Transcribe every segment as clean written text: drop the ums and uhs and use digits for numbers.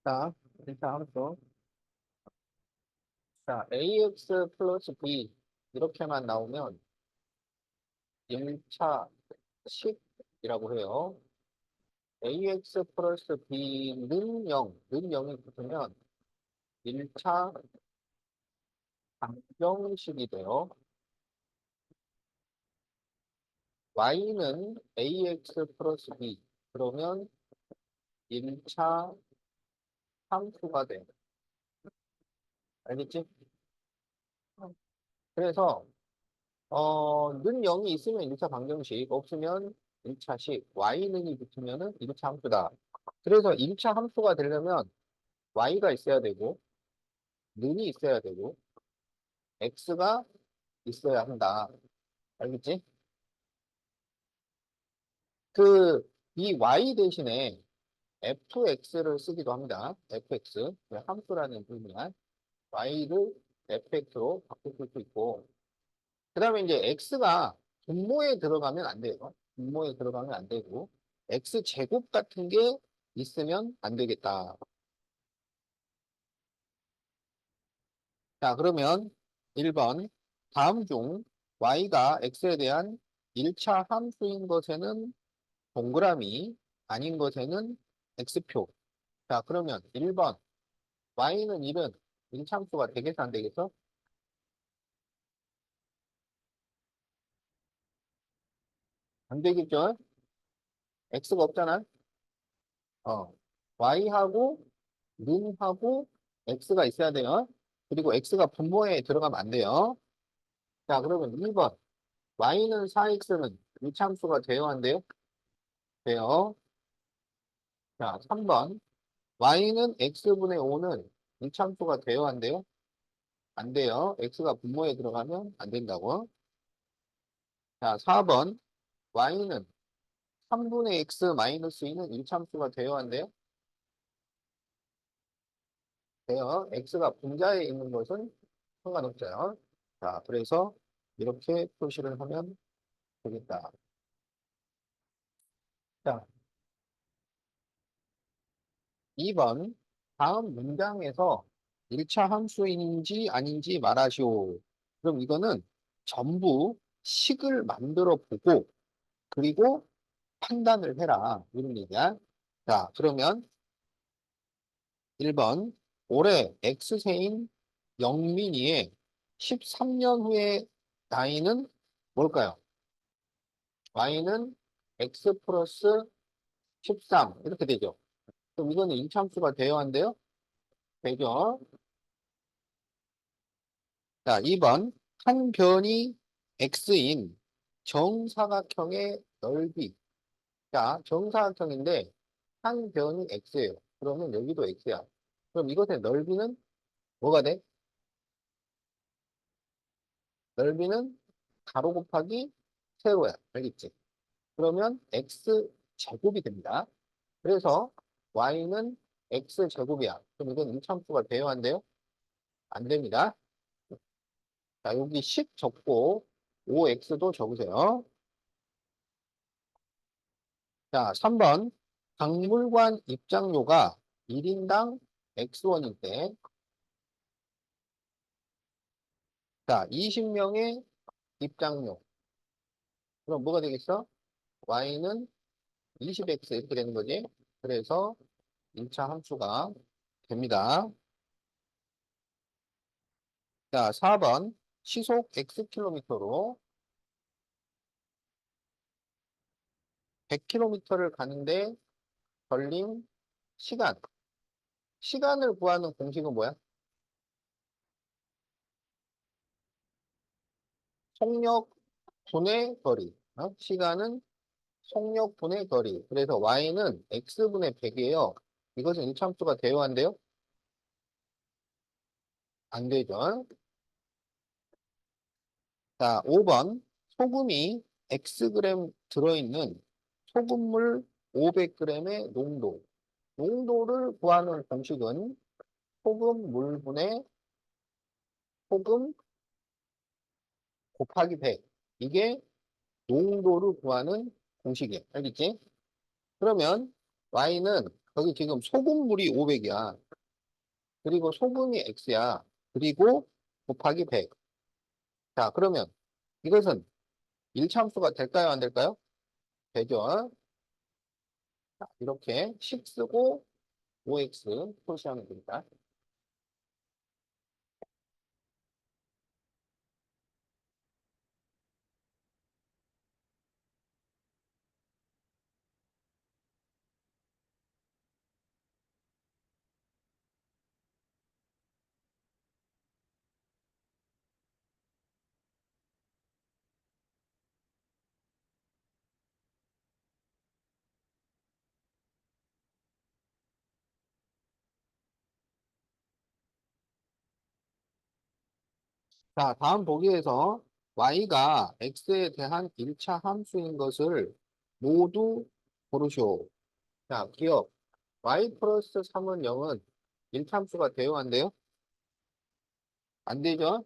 자, 일단 함수. 자, ax 플러스 b 이렇게만 나오면 1차 식이라고 해요. ax 플러스 b는 0, 는 0이 붙으면 1차 방정식이 돼요. y는 ax 플러스 b 그러면 1차 함수가 돼. 알겠지? 그래서 는 0이 있으면 1차 방정식, 없으면 1차식, y는이 붙으면은 1차 함수다. 그래서 1차 함수가 되려면 y가 있어야 되고, 는이 있어야 되고, x가 있어야 한다. 알겠지? 이 y 대신에 fx를 쓰기도 합니다. fx. 함수라는 의미야. y를 fx로 바꿀 수 있고, 그 다음에 이제 x가 분모에 들어가면 안 돼요. 분모에 들어가면 안 되고, x제곱 같은 게 있으면 안 되겠다. 자, 그러면 1번. 다음 중 y가 x에 대한 1차 함수인 것에는 동그라미, 아닌 것에는 x표. 자, 그러면 1번. y는 1은 1차 함수가 되겠어, 안 되겠어? 안 되겠죠? x가 없잖아. 어. y하고 는하고 x가 있어야 돼요. 그리고 x가 분모에 들어가면 안 돼요. 자, 그러면 2번. y는 4x는 이참수가 돼요, 안 돼요? 돼요. 자, 3번. y는 x분의 5는 이참수가 돼요, 안 돼요? 안 돼요. x가 분모에 들어가면 안 된다고. 자, 4번. y는 3분의 x 마이너스 2는 일참수가 돼요, 안 돼요? 돼요. x가 분자에 있는 것은 상관없어요. 자, 그래서 이렇게 표시를 하면 되겠다. 자, 2번. 다음 문장에서 1차 함수인지 아닌지 말하시오. 그럼 이거는 전부 식을 만들어 보고 그리고 판단을 해라. 이런 얘기야. 자, 그러면 1번. 올해 X세인 영민이의 13년 후의 나이는 뭘까요? Y는 X 플러스 13 이렇게 되죠. 그럼 이거는 임참수가 되어야 한대요? 되죠. 자, 2번. 한 변이 X인 정사각형의 넓이. 자, 정사각형인데 한 변이 X예요. 그러면 여기도 X야. 그럼 이것의 넓이는 뭐가 돼? 넓이는 가로 곱하기 세로야. 알겠지? 그러면 X 제곱이 됩니다. 그래서 Y는 X 제곱이야. 그럼 이건 임참수가 되어야 한대요? 안 됩니다. 자, 여기 10 적고 5x도 적으세요. 자, 3번. 박물관 입장료가 1인당 X원일 때, 자, 20명의 입장료. 그럼 뭐가 되겠어? Y는 20x 이렇게 되는 거지. 그래서 1차 함수가 됩니다. 자, 4번. 시속 X킬로미터로 100km를 가는데 걸린 시간. 시간을 구하는 공식은 뭐야? 속력 분의 거리. 시간은 속력 분의 거리. 그래서 y는 x분의 100이에요. 이것은 일참수가 되어야 한대요? 안 되죠. 자, 5번. 소금이 xg 들어있는 소금물 500g의 농도. 농도를 구하는 공식은 소금물분의 소금 곱하기 100. 이게 농도를 구하는 공식이에요. 알겠지? 그러면 y는 여기 지금 소분물이 500이야. 그리고 소분이 x야. 그리고 곱하기 100. 자, 그러면 이것은 일참수가 될까요? 안 될까요? 되죠. 자, 이렇게 식 쓰고 5x 표시하면 됩니다. 자, 다음 보기에서 y가 x에 대한 1차 함수인 것을 모두 고르시오. 자, 기억. y 플러스 3은 0은 1차 함수가 돼요? 안 돼요? 안 되죠?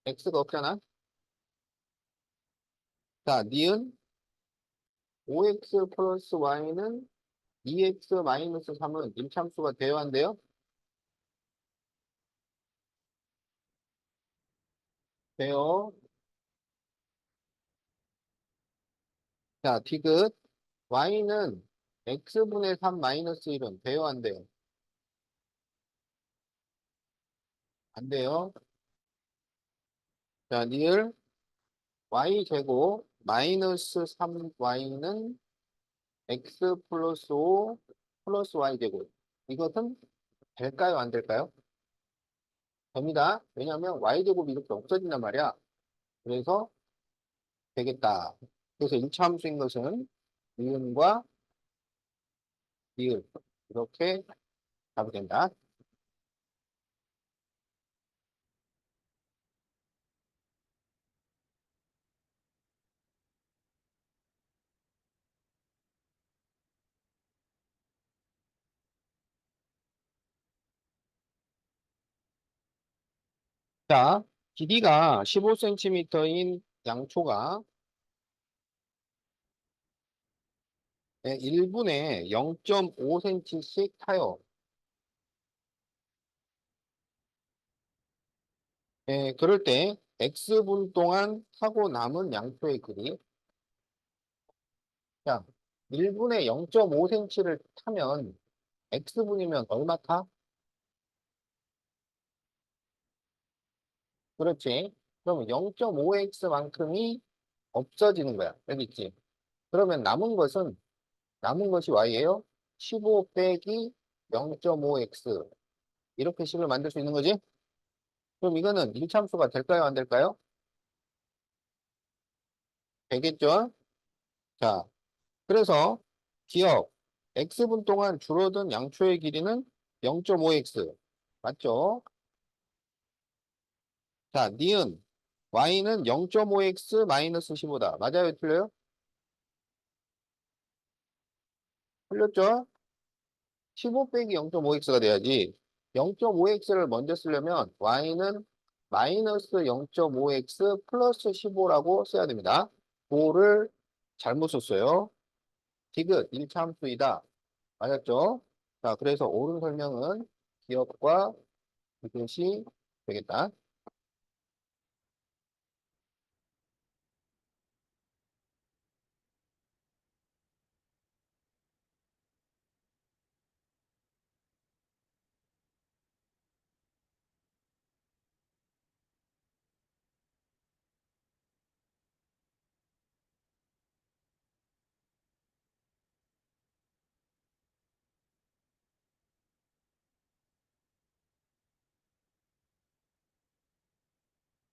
x가 없잖아. 자, 니은 5x 플러스 y는 2x 마이너스 3은 1차 함수가 돼요? 안 돼요? 돼요. 자, 디귿. y는 x분의 3 마이너스 1은 돼요? 안 돼요? 안 돼요. 자, 니을 y제곱 마이너스 3y는 x 플러스 5 플러스 y제곱. 이것은 될까요? 안 될까요? 됩니다. 왜냐하면 y제곱이 이렇게 없어진단 말이야. 그래서 되겠다. 그래서 1차 함수인 것은 니은과 니을 이렇게 답이 된다. 자, 길이가 15cm인 양초가 1분에 0.5cm씩 타요. 그럴 때 X분 동안 타고 남은 양초의 길이. 자, 1분에 0.5cm를 타면 X분이면 얼마 타? 그렇지. 그러면 0.5X만큼이 없어지는 거야. 여기 있지. 그러면 남은 것이 Y예요. 15 빼기 0.5X. 이렇게 식을 만들 수 있는 거지? 그럼 이거는 일참수가 될까요? 안 될까요? 되겠죠? 자, 그래서 기억 x분 동안 줄어든 양초의 길이는 0.5x. 맞죠? 자, 니은 y는 0.5x 마이너스 15다. 맞아요? 틀려요? 틀렸죠? 15 빼기 0.5x가 돼야지. 0.5x를 먼저 쓰려면 y는 마이너스 0.5x 플러스 15라고 써야 됩니다. 5를 잘못 썼어요. 디귿 1차 함수이다. 맞았죠? 자, 그래서 옳은 설명은 기억과 이것이 되겠다.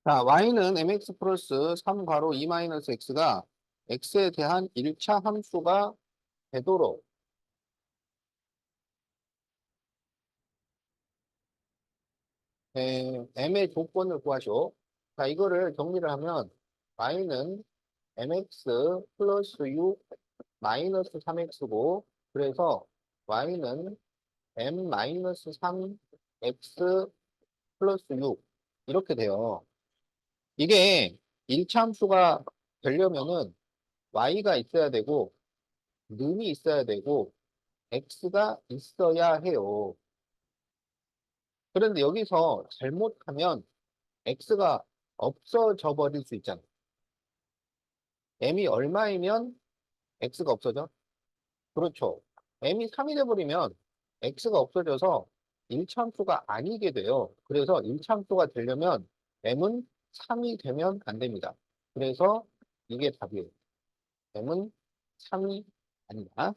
자, y는 mx 플러스 3 괄호 2 마이너스 x가 x에 대한 1차 함수가 되도록 m의 조건을 구하시오. 자, 이거를 정리를 하면 y는 mx 플러스 6 마이너스 3x고 그래서 y는 m 마이너스 3x 플러스 6 이렇게 돼요. 이게 1차 함수가 되려면은 y가 있어야 되고 는이 있어야 되고 x가 있어야 해요. 그런데 여기서 잘못하면 x가 없어져 버릴 수 있잖아. m이 얼마이면 x가 없어져? 그렇죠. m이 3이 돼버리면 x가 없어져서 일참수가 아니게 돼요. 그래서 일참수가 되려면 m은 3이 되면 안 됩니다. 그래서 이게 답이에요. m은 3이 아니다.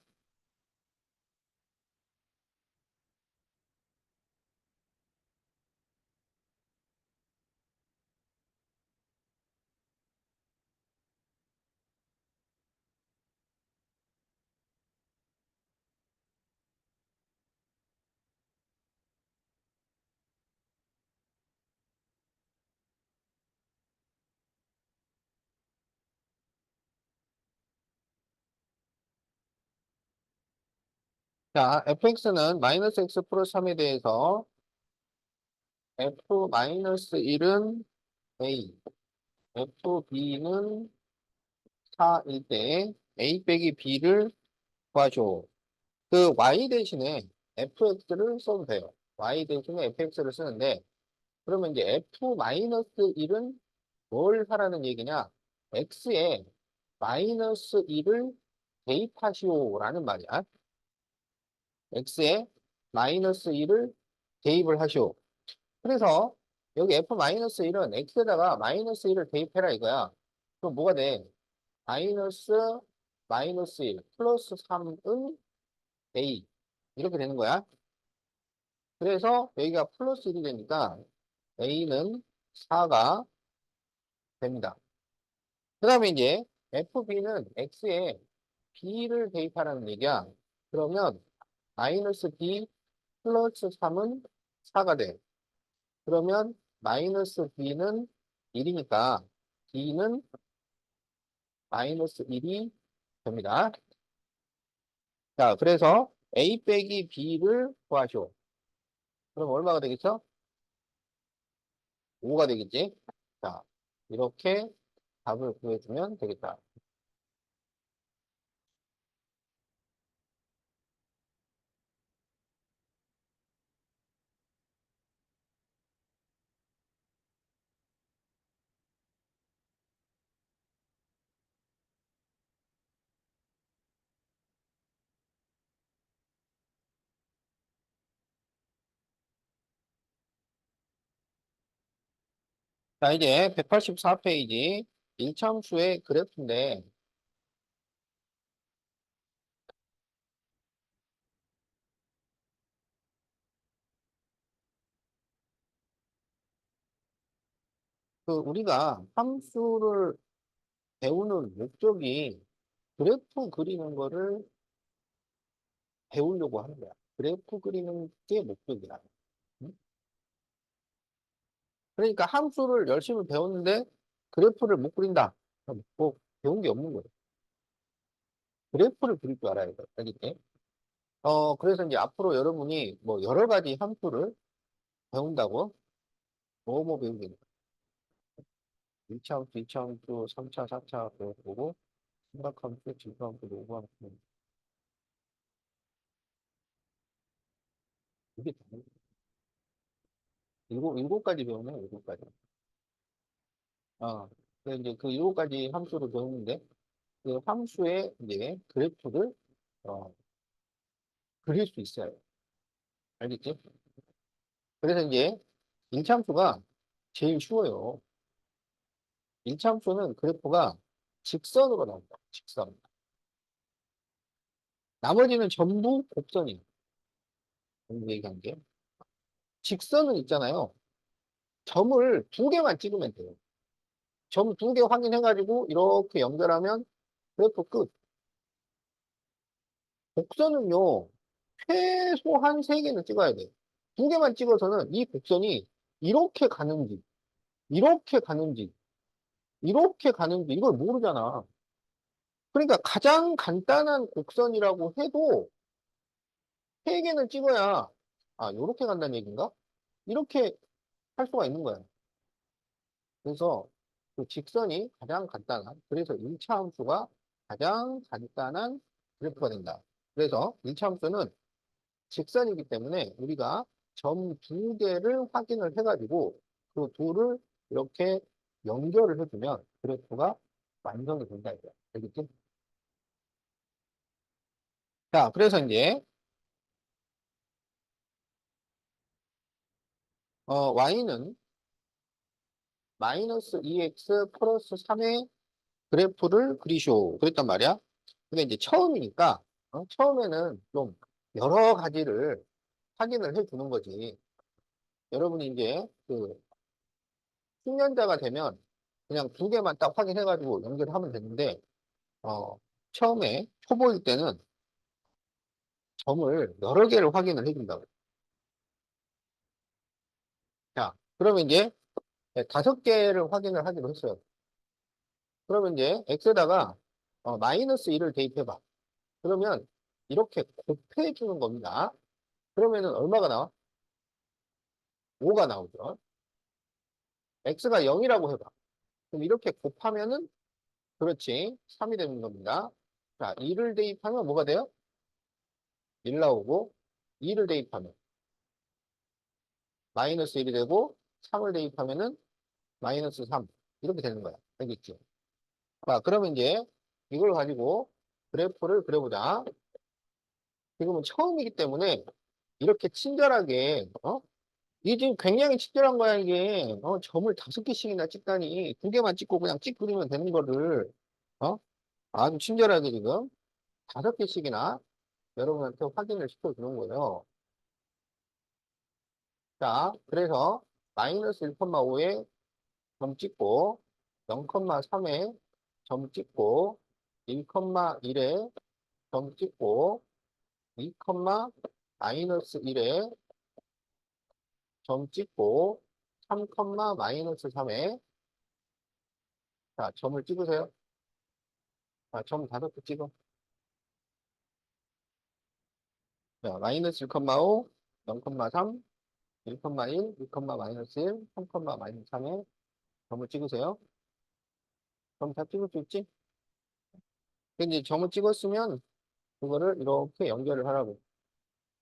자, fx는 마이너스 x 플러스 3에 대해서 f 마이너스 1은 a, fb는 4일 때 a 빼기 b를 구하죠. 그 y 대신에 fx를 써도 돼요. y 대신에 fx를 쓰는데 그러면 이제 f 마이너스 1은 뭘 하라는 얘기냐? x에 마이너스 1을 대입하시오라는 말이야. x에 마이너스 1을 대입을 하시오. 그래서 여기 f-1은 x에다가 마이너스 1을 대입해라 이거야. 그럼 뭐가 돼? 마이너스 마이너스 1 플러스 3은 a 이렇게 되는 거야. 그래서 여기가 플러스 1이 되니까 a는 4가 됩니다. 그 다음에 이제 fb는 x에 b를 대입하라는 얘기야. 그러면 마이너스 b 플러스 3은 4가 돼. 그러면 마이너스 b는 1이니까 b는 마이너스 1이 됩니다. 자, 그래서 a 빼기 b를 구하시오. 그럼 얼마가 되겠죠? 5가 되겠지? 자, 이렇게 답을 구해주면 되겠다. 자, 이제 184페이지 일참수의 그래프인데, 그 우리가 함수를 배우는 목적이 그래프 그리는 거를 배우려고 하는 거야. 그래프 그리는 게 목적이야. 응? 그러니까 함수를 열심히 배웠는데 그래프를 못 그린다. 그럼 뭐 배운 게 없는 거예요. 그래프를 그릴 줄 알아야 돼. 알겠지? 그래서 이제 앞으로 여러분이 뭐 여러 가지 함수를 배운다고 뭐 배우게 돼. 1차 함수, 2차 함수, 3차, 4차 배워보고 심각함수, 질소함수, 노후함수. 이게 다 일곱 가지 배우네, 일곱 가지. 그래서 이제 그 일곱 가지 함수를 배우는데 그 함수의 이제 그래프를 어, 그릴 수 있어요. 알겠지? 그래서 이제 일참수가 제일 쉬워요. 일참수는 그래프가 직선으로 나온다. 직선. 나머지는 전부 곡선이에요. 전부 얘기한 게. 직선은 있잖아요. 점을 두 개만 찍으면 돼요. 점 두 개 확인해가지고 이렇게 연결하면 그래프 끝. 곡선은요, 최소한 세 개는 찍어야 돼요. 두 개만 찍어서는 이 곡선이 이렇게 가는지, 이렇게 가는지, 이렇게 가는지 이걸 모르잖아. 그러니까 가장 간단한 곡선이라고 해도 세 개는 찍어야, 아, 이렇게 간다는 얘기인가? 이렇게 할 수가 있는 거야. 그래서 그 직선이 가장 간단한, 그래서 1차 함수가 가장 간단한 그래프가 된다. 그래서 1차 함수는 직선이기 때문에 우리가 점 두 개를 확인을 해가지고 그 둘을 이렇게 연결을 해주면 그래프가 완성이 된다 이거야. 알겠지? 자, 그래서 이제 y는 마이너스 2x 플러스 3의 그래프를 그리쇼. 그랬단 말이야. 근데 이제 처음이니까 처음에는 좀 여러 가지를 확인을 해주는 거지. 여러분이 이제 그 숙련자가 되면 그냥 두 개만 딱 확인해가지고 연결하면 되는데 어, 처음에 초보일 때는 점을 여러 개를 확인을 해준다고. 자, 그러면 이제 5개를 확인을 하기로 했어요. 그러면 이제 x에다가 마이너스 1을 대입해봐. 그러면 이렇게 곱해주는 겁니다. 그러면은 얼마가 나와? 5가 나오죠. x가 0이라고 해봐. 그럼 이렇게 곱하면은 그렇지. 3이 되는 겁니다. 자, 2를 대입하면 뭐가 돼요? 1 나오고 2를 대입하면 마이너스 1이 되고 3을 대입하면은 마이너스 3 이렇게 되는 거야. 알겠지? 자, 그러면 이제 이걸 가지고 그래프를 그려보자. 지금은 처음이기 때문에 이렇게 친절하게 이게 지금 굉장히 친절한 거야 이게 점을 5개씩이나 찍다니 2개만 찍고 그냥 찍 그리면 되는 거를 어 아주 친절하게 지금 5개씩이나 여러분한테 확인을 시켜주는 거예요. 자, 그래서 마이너스 1,5에 점 찍고 0,3에 점 찍고 1,1에 점 찍고 2, 마이너스 1에 점 찍고 3, 마이너스 3에 자, 점을 찍으세요. 자, 점 5개 찍어. 자, 마이너스 1,5, 0,3, 1,1, 2, 마이너스 1, 3, 마이너스 3에 점을 찍으세요. 점 다 찍을 수 있지? 근데 이제 점을 찍었으면 그거를 이렇게 연결을 하라고.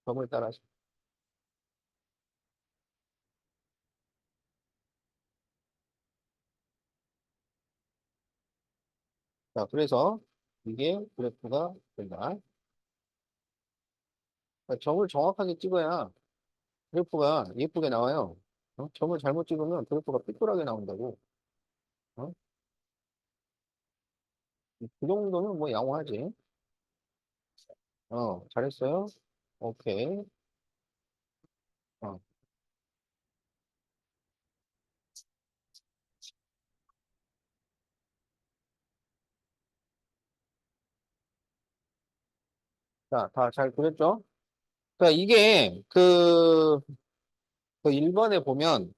점을 따라서. 자, 그래서 이게 그래프가 된다. 그러니까 점을 정확하게 찍어야 그래프가 예쁘게 나와요. 점을 잘못 찍으면 그래프가 삐뚤하게 나온다고. 어? 그 정도면 뭐 양호하지. 잘했어요. 오케이. 어, 자, 다 잘 그렸죠? 자, 이게 그 1번에 보면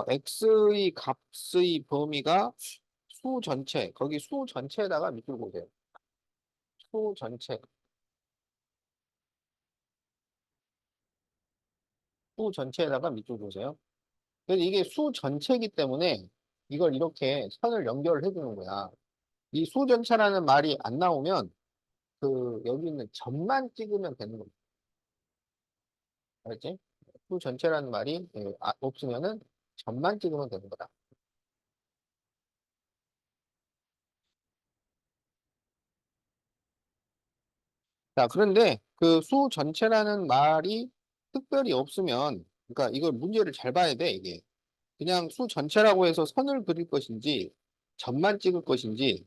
x의 값의 범위가 수 전체, 거기 수 전체에다가 밑줄 보세요. 수 전체, 수 전체에다가 밑줄 보세요. 그래서 이게 수 전체이기 때문에 이걸 이렇게 선을 연결을 해주는 거야. 이 수 전체라는 말이 안 나오면 여기 있는 점만 찍으면 되는 겁니다. 알았지? 수 전체라는 말이 없으면은 점만 찍으면 되는 거다. 자, 그런데 그 수 전체라는 말이 특별히 없으면, 그러니까 이걸 문제를 잘 봐야 돼, 이게. 그냥 수 전체라고 해서 선을 그릴 것인지, 점만 찍을 것인지,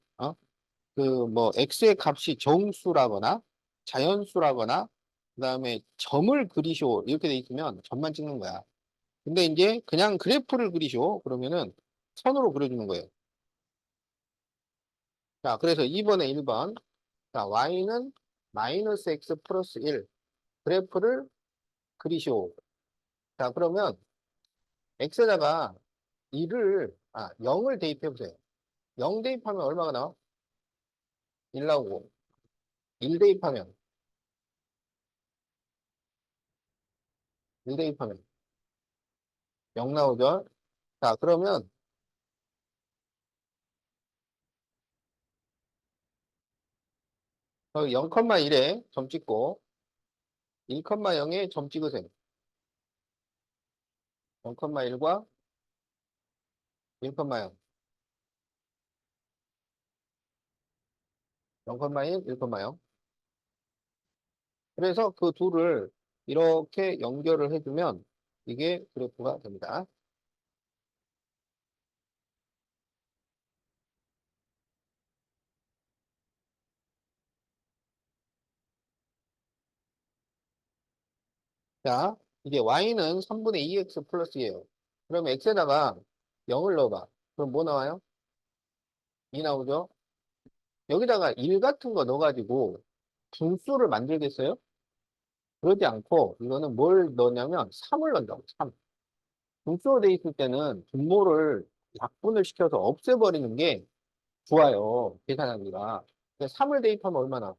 뭐, x의 값이 정수라거나, 자연수라거나, 그 다음에 점을 그리쇼, 이렇게 돼 있으면 점만 찍는 거야. 근데 이제 그냥 그래프를 그리쇼, 그러면은 선으로 그려주는 거예요. 자, 그래서 2번에 1번. 자, y는 마이너스 x 플러스 1. 그래프를 그리쇼. 자, 그러면 x에다가 0을 대입해 보세요. 0 대입하면 얼마가 나와? 1 나오고. 1 대입하면, 1 대입하면 0 나오죠? 자, 그러면 0,1에 점 찍고 1,0에 점 찍으세요. 0,1과 1,0, 0,1, 1,0. 그래서 그 둘을 이렇게 연결을 해주면 이게 그래프가 됩니다. 자, 이게 y는 3분의 2x 플러스예요. 그럼 x에다가 0을 넣어봐. 그럼 뭐 나와요? 2 나오죠? 여기다가 1 같은 거 넣어가지고 분수를 만들겠어요? 그러지 않고 이거는 뭘 넣냐면 3을 넣는다고, 3. 분수로 돼 있을 때는 분모를 약분을 시켜서 없애버리는 게 좋아요. 계산하기가. 3을 대입하면 얼마나?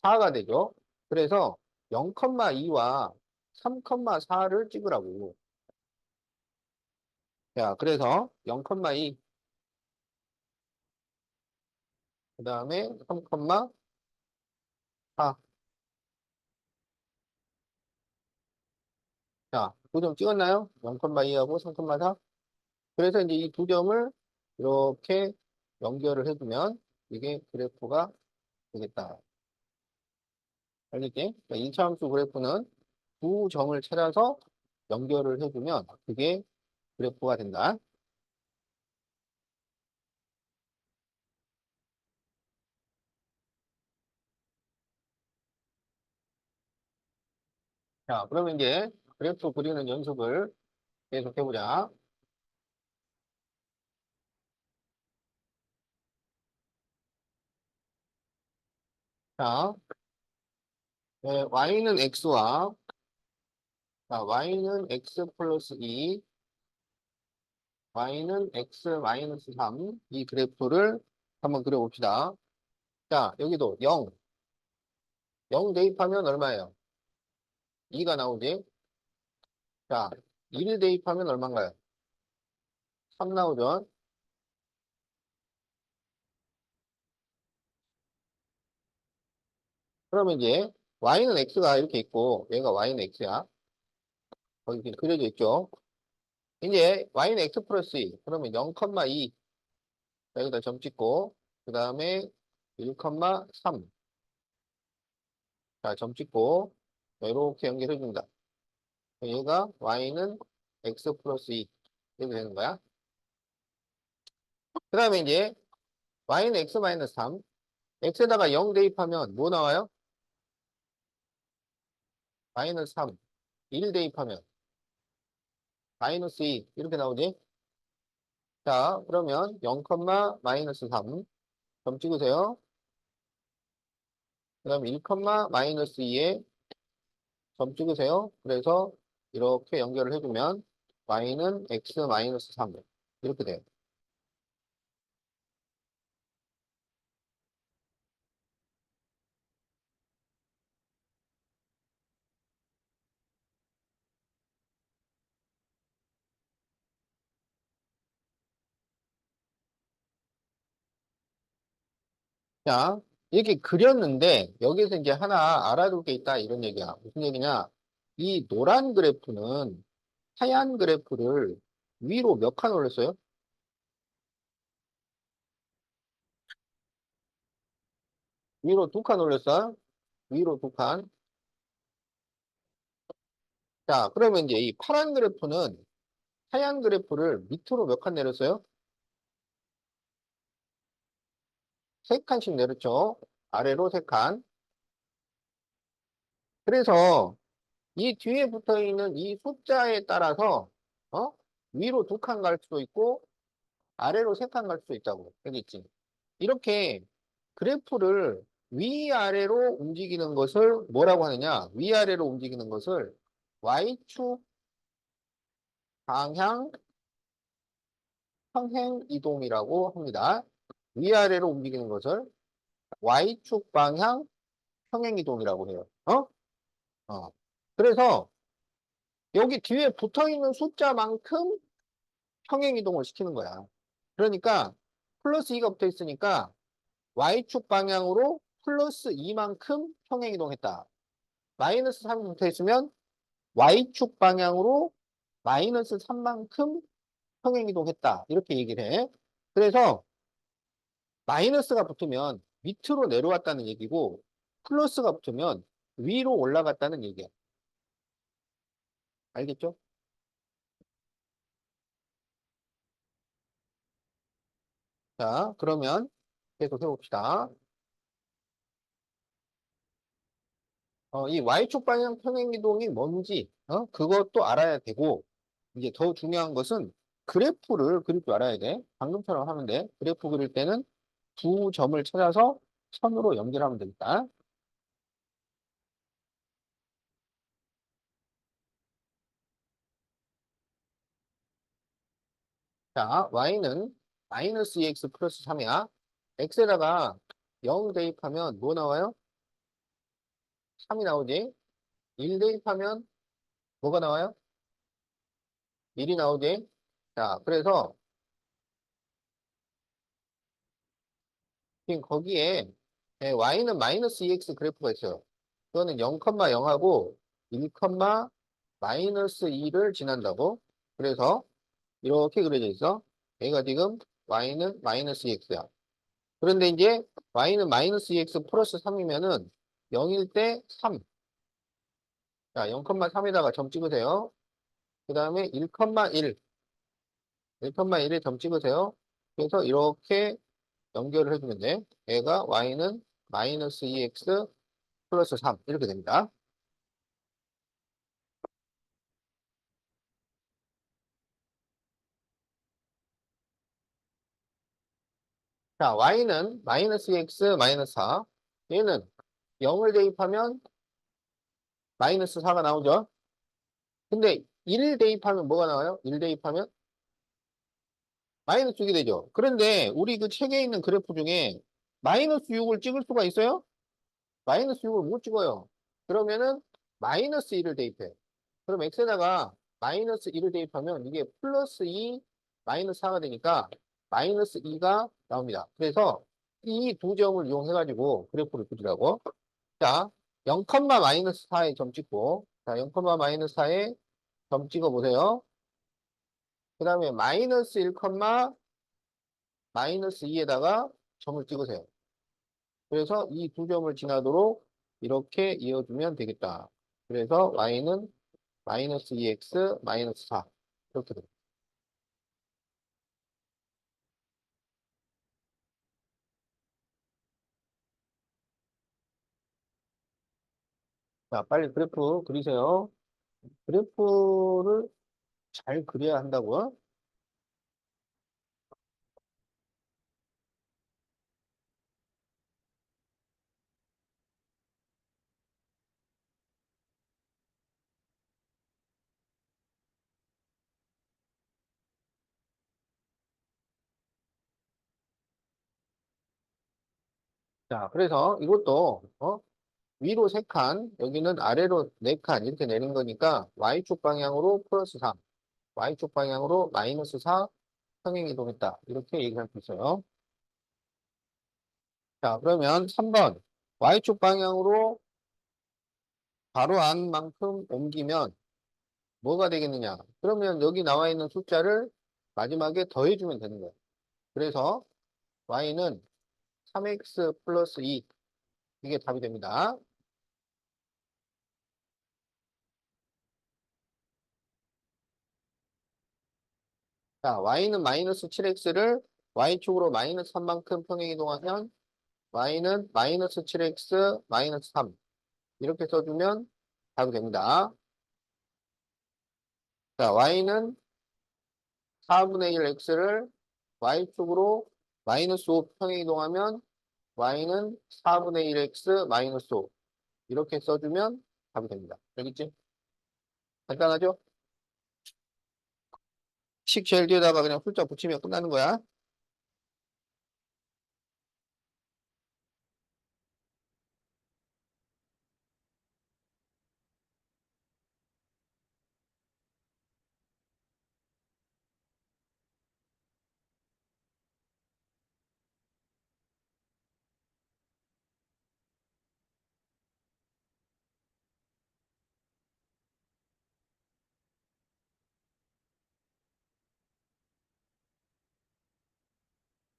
4가 되죠. 그래서 0,2와 3,4를 찍으라고. 자, 그래서 0,2, 그 다음에 3,4. 자, 2점 찍었나요? 0,2하고 3,4. 그래서 이제 이 두 점을 이렇게 연결을 해주면 이게 그래프가 되겠다. 알겠지? 1차 함수 그래프는 두 점을 찾아서 연결을 해주면 그게 그래프가 된다. 자, 그러면 이제 그래프 그리는 연습을 계속 해보자. 자, y는 x와, 자, y는 x 플러스 2, y는 x 마이너스 3, 이 그래프를 한번 그려봅시다. 자, 여기도 0, 0 대입하면 얼마예요? 2가 나오지? 자, 1 대입하면 얼마인가요? 3 나오죠? 그러면 이제 y는 x가 이렇게 있고 얘가 y는 x야. 거기 이렇게 그려져 있죠? 이제 y는 x 플러스 2. 그러면 0,2. 여기다 점 찍고 그 다음에 1,3. 자, 점 찍고 이렇게 연결해 준다. 얘가 y는 x 플러스 2 이렇게 되는 거야. 그 다음에 이제 y는 x 마이너스 3. x에다가 0 대입하면 뭐 나와요? 마이너스 3. 1 대입하면 마이너스 2 이렇게 나오지? 자, 그러면 0, 마이너스 3. 점 찍으세요. 그 다음에 1, 마이너스 2에 점 찍으세요. 그래서 이렇게 연결을 해주면 y는 x 마이너스 3 이렇게 돼요. 자, 이렇게 그렸는데 여기서 이제 하나 알아둘 게 있다 이런 얘기야. 무슨 얘기냐? 이 노란 그래프는 하얀 그래프를 위로 몇 칸 올렸어요? 위로 2칸 올렸어? 위로 2칸. 자, 그러면 이제 이 파란 그래프는 하얀 그래프를 밑으로 몇 칸 내렸어요? 3칸씩 내렸죠? 아래로 3칸. 그래서 이 뒤에 붙어 있는 이 숫자에 따라서, 어? 위로 2칸 갈 수도 있고, 아래로 3칸 갈 수도 있다고. 알겠지? 이렇게 그래프를 위아래로 움직이는 것을 뭐라고 하느냐? 위아래로 움직이는 것을 Y축 방향 평행 이동이라고 합니다. 위아래로 움직이는 것을 Y축 방향 평행 이동이라고 해요. 어? 어. 그래서 여기 뒤에 붙어 있는 숫자만큼 평행 이동을 시키는 거야. 그러니까 플러스 2가 붙어 있으니까 Y축 방향으로 플러스 2만큼 평행이동했다. 마이너스 3이 붙어 있으면 Y축 방향으로 마이너스 3만큼 평행이동했다. 이렇게 얘기를 해. 그래서 마이너스가 붙으면 밑으로 내려왔다는 얘기고 플러스가 붙으면 위로 올라갔다는 얘기야. 알겠죠? 자, 그러면 계속 해봅시다. 이 Y축 방향 평행이동이 뭔지, 그것도 알아야 되고, 이제 더 중요한 것은 그래프를 그릴 줄 알아야 돼. 방금처럼 하면 돼. 그래프 그릴 때는 두 점을 찾아서 선으로 연결하면 되겠다. 자, Y는 마이너스 2x 플러스 3이야. X에다가 0 대입하면 뭐 나와요? 3이 나오지? 1 대입하면 뭐가 나와요? 1이 나오지? 자, 그래서 지금 거기에 Y는 마이너스 2x 그래프가 있어요. 그거는 0,0하고 1, 마이너스 2를 지난다고. 그래서 이렇게 그려져 있어. 얘가 지금 Y는 마이너스 2x야. 그런데 이제 Y는 마이너스 2x 플러스 3이면은 0일 때 3. 자, 0,3에다가 점 찍으세요. 그 다음에 1,1. 1,1에 점 찍으세요. 그래서 이렇게 연결을 해주면 돼. 얘가 Y는 마이너스 2x 플러스 3. 이렇게 됩니다. 자, Y는 마이너스 2x 마이너스 4. 얘는 0을 대입하면 마이너스 4가 나오죠. 근데 1 대입하면 뭐가 나와요? 1 대입하면 마이너스 6이 되죠. 그런데 우리 그 책에 있는 그래프 중에 마이너스 6을 찍을 수가 있어요? 마이너스 6을 못 찍어요. 그러면은 마이너스 1을 대입해. 그럼 x에다가 마이너스 1을 대입하면 이게 플러스 2 마이너스 4가 되니까 마이너스 2가 나옵니다. 그래서 이 두 점을 이용해가지고 그래프를 그리라고. 자, 0, 마이너스 4에 점 찍고, 자, 0, 마이너스 4에 점 찍어 보세요. 그 다음에 마이너스 1, 마이너스 2에다가 점을 찍으세요. 그래서 이 두 점을 지나도록 이렇게 이어주면 되겠다. 그래서 y는 마이너스 2x 마이너스 4 이렇게 됩니다. 자, 빨리 그래프 그리세요. 그래프를 잘 그려야 한다고요? 자, 그래서 이것도 위로 3칸, 여기는 아래로 4칸 이렇게 내린 거니까 y축 방향으로 플러스 3, y축 방향으로 마이너스 4 평행 이동했다. 이렇게 얘기할 수 있어요. 자, 그러면 3번 y축 방향으로 바로 안만큼 옮기면 뭐가 되겠느냐? 그러면 여기 나와 있는 숫자를 마지막에 더해주면 되는 거예요. 그래서 y는 3x 플러스 2 이게 답이 됩니다. 자, y는 마이너스 7x를 y축으로 마이너스 3만큼 평행 이동하면 y는 마이너스 7x 마이너스 3 이렇게 써주면 답이 됩니다. 자, y는 4분의 1 x를 y축으로 마이너스 5 평행 이동하면 y는 4분의 1 x 마이너스 5 이렇게 써주면 답이 됩니다. 알겠지? 간단하죠? 식 제일 뒤에다가 그냥 숫자 붙이면 끝나는 거야.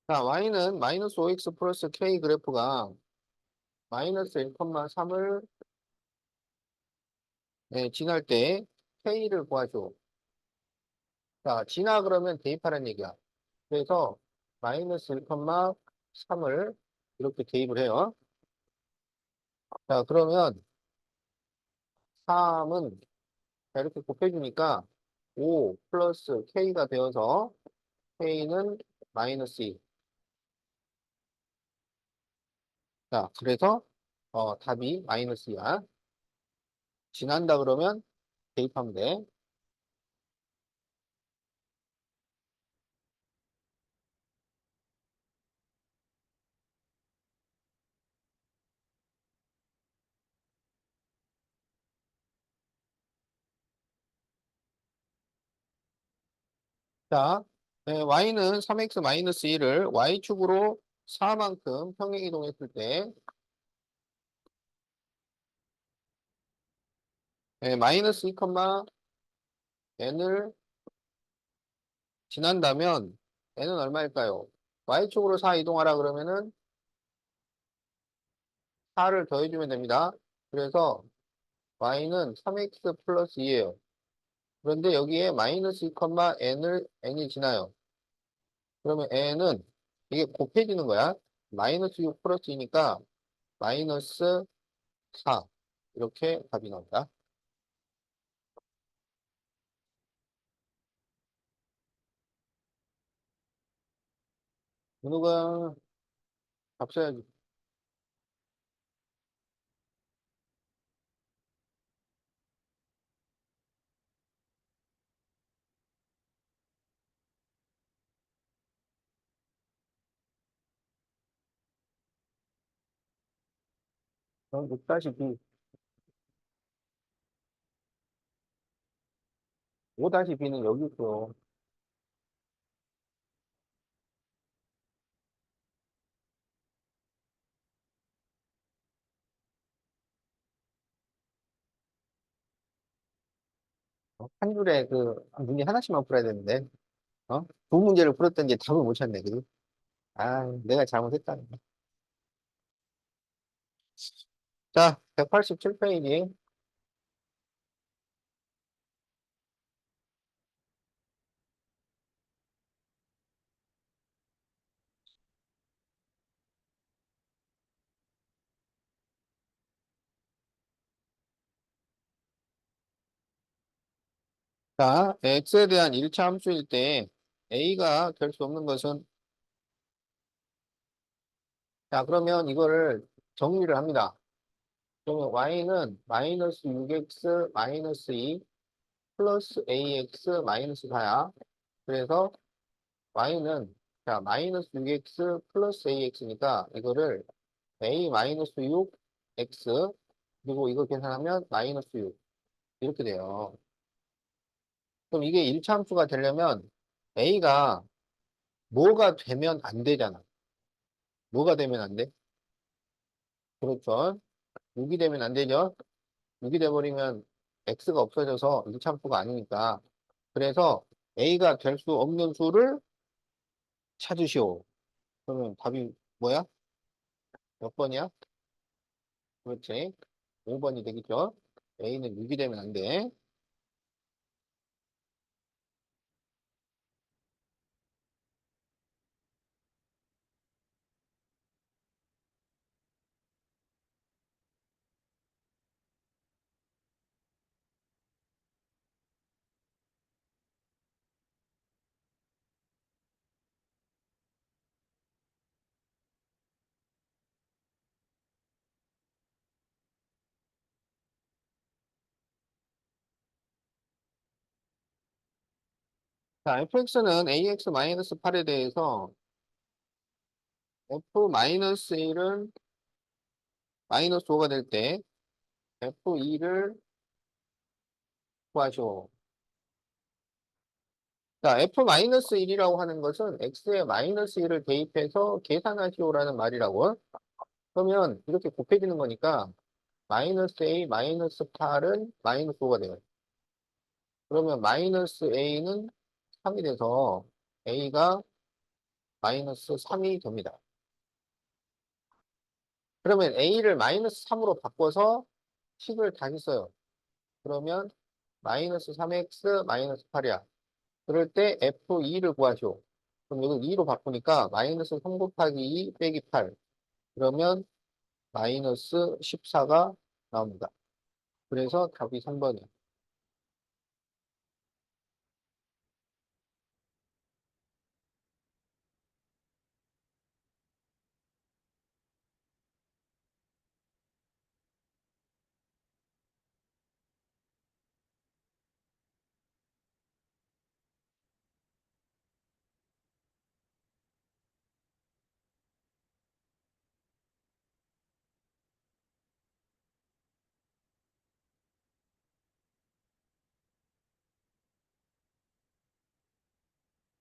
자, y는 마이너스 5x 플러스 k 그래프가 마이너스 1,3을 지날 때 k를 구하죠. 자, 지나 그러면 대입하라는 얘기야. 그래서 마이너스 1,3을 이렇게 대입을 해요. 자, 그러면 3은 이렇게 곱해주니까 5 플러스 k가 되어서 k는 마이너스 2. 자, 그래서 답이 마이너스 2야. 지난다 그러면 대입하면 돼. 자, y는 3x 마이너스 1을 y축으로 4만큼 평행 이동했을 때 마이너스 2, n을 지난다면 n은 얼마일까요? y축으로 4 이동하라 그러면은 4를 더해주면 됩니다. 그래서 y는 3x 플러스 2예요. 그런데 여기에 마이너스 2, n이 지나요. 그러면 n은 이게 곱해지는 거야. 마이너스 6 플러스 2니까 마이너스 4. 이렇게 답이 나온다. 누가 밥 써야지. 어, 6-B, 5-B는 여기 있어. 한 줄에 문제 하나씩만 풀어야 되는데, 두 문제를 풀었더니 이제 답을 못 찾네, 그지? 아, 내가 잘못했다. 자, 187페이지. 자, x에 대한 일차 함수일 때 a가 될 수 없는 것은, 자, 그러면 이거를 정리를 합니다. 그러면 y는 마이너스 6x 마이너스 2 플러스 ax 마이너스 4야. 그래서 y는, 자, 마이너스 6x 플러스 ax니까 이거를 a 마이너스 6x 그리고 이거 계산하면 마이너스 6 이렇게 돼요. 그럼 이게 1차 함수가 되려면 a가 뭐가 되면 안 되잖아. 뭐가 되면 안 돼? 그렇죠. 6이 되면 안 되죠. 6이 돼버리면 x가 없어져서 1차 함수가 아니니까. 그래서 a가 될 수 없는 수를 찾으시오. 그러면 답이 뭐야? 몇 번이야? 그렇지. 5번이 되겠죠. a는 6이 되면 안 돼. 자, fx는 ax-8에 대해서 f-1은 마이너스 5가 될 때 f2를 구하시오. 자, f-1이라고 하는 것은 x에 마이너스 1을 대입해서 계산하시오라는 말이라고. 그러면 이렇게 곱해지는 거니까 마이너스 a 마이너스 8은 마이너스 5가 돼요. 그러면 마이너스 a는 3이 돼서 a가 마이너스 3이 됩니다. 그러면 A를 마이너스 3으로 바꿔서 식을 다시 써요. 그러면 마이너스 3x 마이너스 8이야. 그럴 때 F2를 구하시오. 그럼 이걸 2로 바꾸니까 마이너스 3 곱하기 2 빼기 8. 그러면 마이너스 14가 나옵니다. 그래서 답이 3번이에요.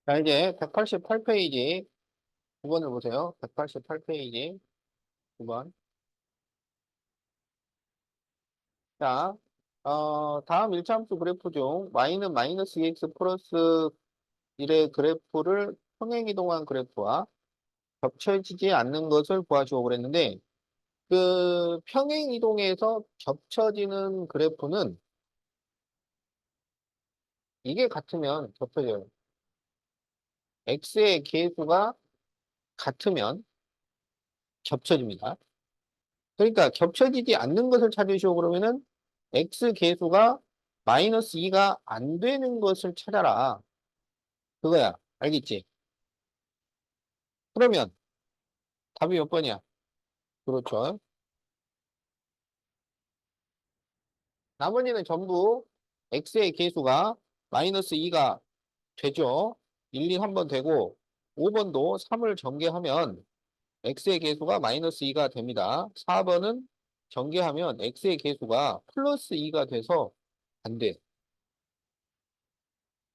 자, 이제 188페이지 9번을 보세요. 188페이지 9번. 자, 다음 일차함수 그래프 중 y는 마이너스 2x 플러스 1의 그래프를 평행이동한 그래프와 겹쳐지지 않는 것을 구하시오 그랬는데 그 평행이동에서 겹쳐지는 그래프는 이게 같으면 겹쳐져요. x의 계수가 같으면 겹쳐집니다. 그러니까 겹쳐지지 않는 것을 찾으시오 그러면은 x 계수가 마이너스 2가 안 되는 것을 찾아라. 그거야. 알겠지? 그러면 답이 몇 번이야? 그렇죠. 나머지는 전부 x의 계수가 마이너스 2가 되죠. 1, 2 한 번 되고 5번도 3을 전개하면 x의 계수가 마이너스 2가 됩니다. 4번은 전개하면 x의 계수가 플러스 2가 돼서 안 돼.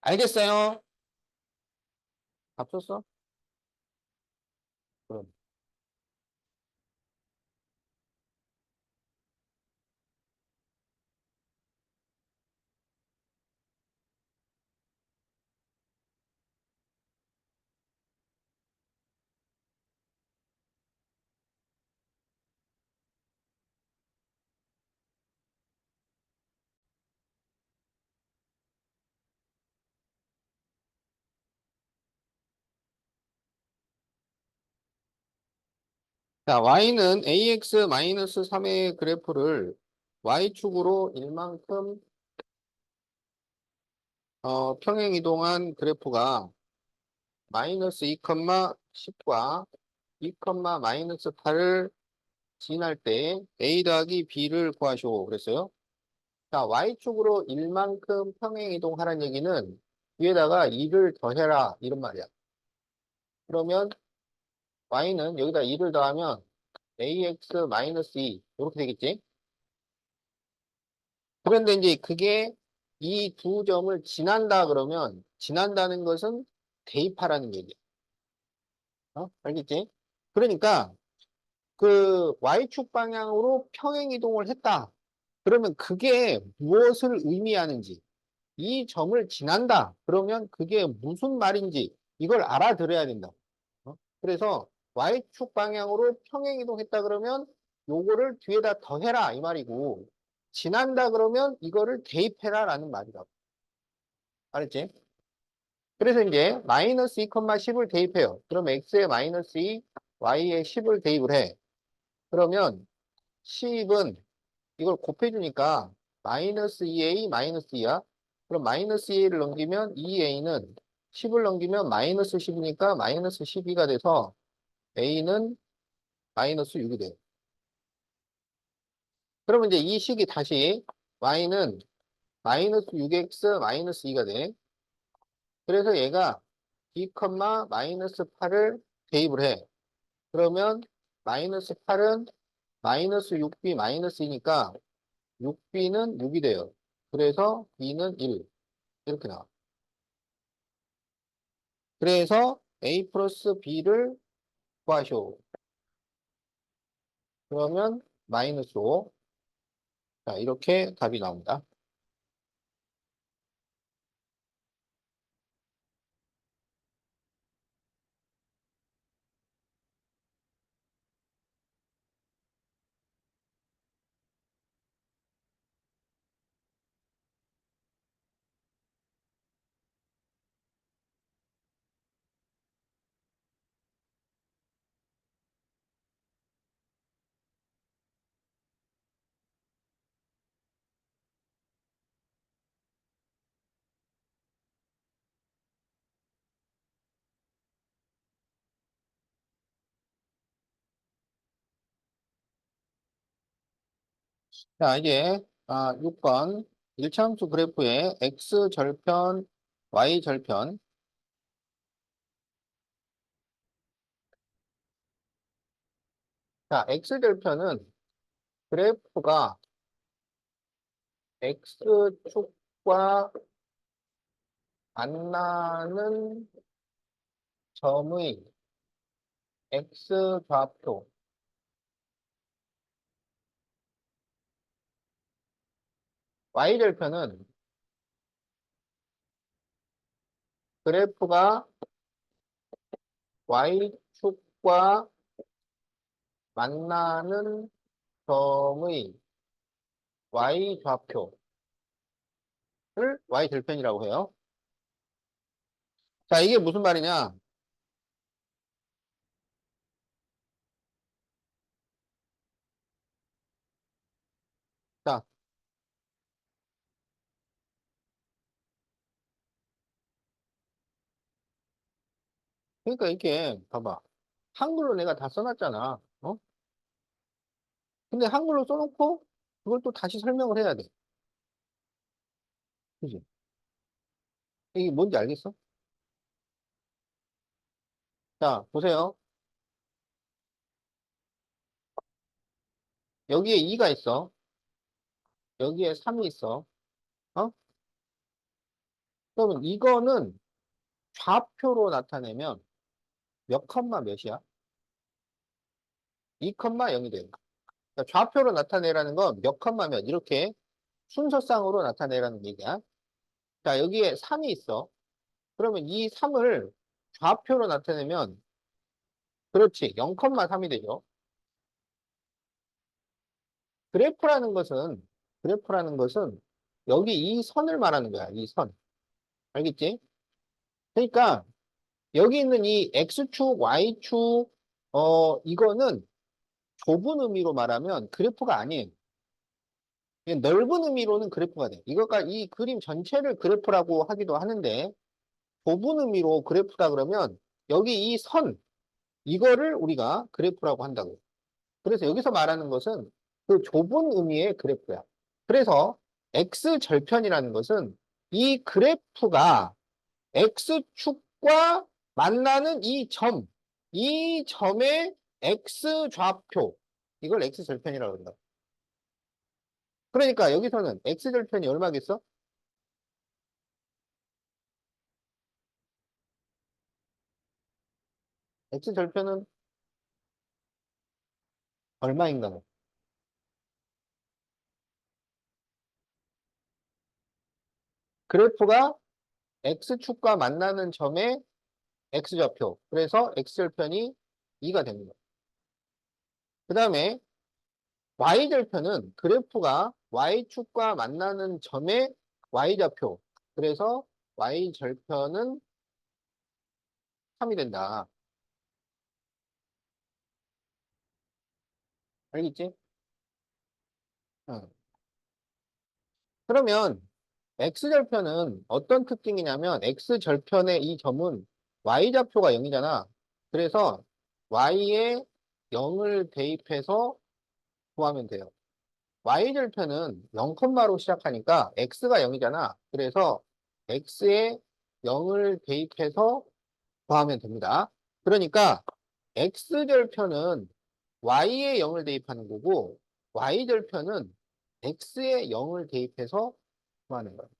알겠어요? 답 썼어? 그럼. 자, y는 ax-3의 그래프를 y축으로 일만큼 평행 이동한 그래프가 마이너스 2, 10과 2, 마이너스 8을 지날 때 a 더하기 b를 구하시오 그랬어요. 자, y축으로 1만큼 평행 이동하라는 얘기는 위에다가 2를 더해라 이런 말이야. 그러면 y는 여기다 2를 더하면 ax-2 이렇게 되겠지? 그런데 이제 그게 이 두 점을 지난다 그러면 지난다는 것은 대입하라는 얘기야. 알겠지? 그러니까 그 y축 방향으로 평행 이동을 했다. 그러면 그게 무엇을 의미하는지 이 점을 지난다. 그러면 그게 무슨 말인지 이걸 알아들어야 된다. 그래서 y축 방향으로 평행 이동했다 그러면 요거를 뒤에다 더해라 이 말이고 지난다 그러면 이거를 대입해라라는 말이라고. 알았지? 그래서 이제 마이너스 2, 10을 대입해요. 그럼 x에 마이너스 2, y에 10을 대입을 해. 그러면 10은 이걸 곱해주니까 마이너스 2a 마이너스 2야. 그럼 마이너스 2a를 넘기면 2a는 10을 넘기면 마이너스 10이니까 마이너스 12가 돼서 a는 마이너스 6이 돼요. 그러면 이제 이 식이 다시 y는 마이너스 6x 마이너스 2가 돼. 그래서 얘가 2, 마이너스 8을 대입을 해. 그러면 마이너스 8은 마이너스 6b 마이너스 2니까 6b는 6이 돼요. 그래서 b는 1. 이렇게 나와. 그래서 a 플러스 b를 구하시오. 그러면 마이너스 5. 자, 이렇게 답이 나옵니다. 자, 이제 6번 일차함수 그래프의 x 절편, y 절편. 자, x 절편은 그래프가 x축과 만나는 점의 x좌표, y 절편은 그래프가 y축과 만나는 점의 y좌표를 y절편이라고 해요. 자, 이게 무슨 말이냐? 자, 그러니까 이게 봐봐. 한글로 내가 다 써놨잖아. 어? 근데 한글로 써놓고 그걸 또 다시 설명을 해야 돼. 그지? 이게 뭔지 알겠어? 자, 보세요. 여기에 2가 있어. 여기에 3이 있어. 어? 그러면 이거는 좌표로 나타내면 몇 컴마 몇이야? 2 컴마 0이 돼요. 그러니까 좌표로 나타내라는 건 몇 컴마 몇 이렇게 순서상으로 나타내라는 얘기야. 자, 여기에 3이 있어. 그러면 이 3을 좌표로 나타내면 그렇지. 0,3이 되죠. 그래프라는 것은 그래프라는 것은 여기 이 선을 말하는 거야. 이 선. 알겠지? 그러니까 여기 있는 이 X축, Y축 이거는 좁은 의미로 말하면 그래프가 아니에요. 그냥 넓은 의미로는 그래프가 돼. 이거가 이 그림 전체를 그래프라고 하기도 하는데 좁은 의미로 그래프다 그러면 여기 이 선 이거를 우리가 그래프라고 한다고. 그래서 여기서 말하는 것은 그 좁은 의미의 그래프야. 그래서 X절편이라는 것은 이 그래프가 X축과 만나는 이 점, 이 점의 X좌표, 이걸 X절편이라고 한다. 그러니까 여기서는 X절편이 얼마겠어? X절편은 얼마인가? 그래프가 X축과 만나는 점의 X좌표. 그래서 X절편이 2가 됩니다. 그 다음에 Y절편은 그래프가 Y축과 만나는 점의 Y좌표. 그래서 Y절편은 3이 된다. 알겠지? 응. 그러면 X절편은 어떤 특징이냐면 X절편의 이 점은 Y좌표가 0이잖아. 그래서 Y에 0을 대입해서 구하면 돼요. Y절편은 0로 시작하니까 X가 0이잖아. 그래서 X에 0을 대입해서 구하면 됩니다. 그러니까 X절편은 Y에 0을 대입하는 거고 Y절편은 X에 0을 대입해서 구하는 거예요.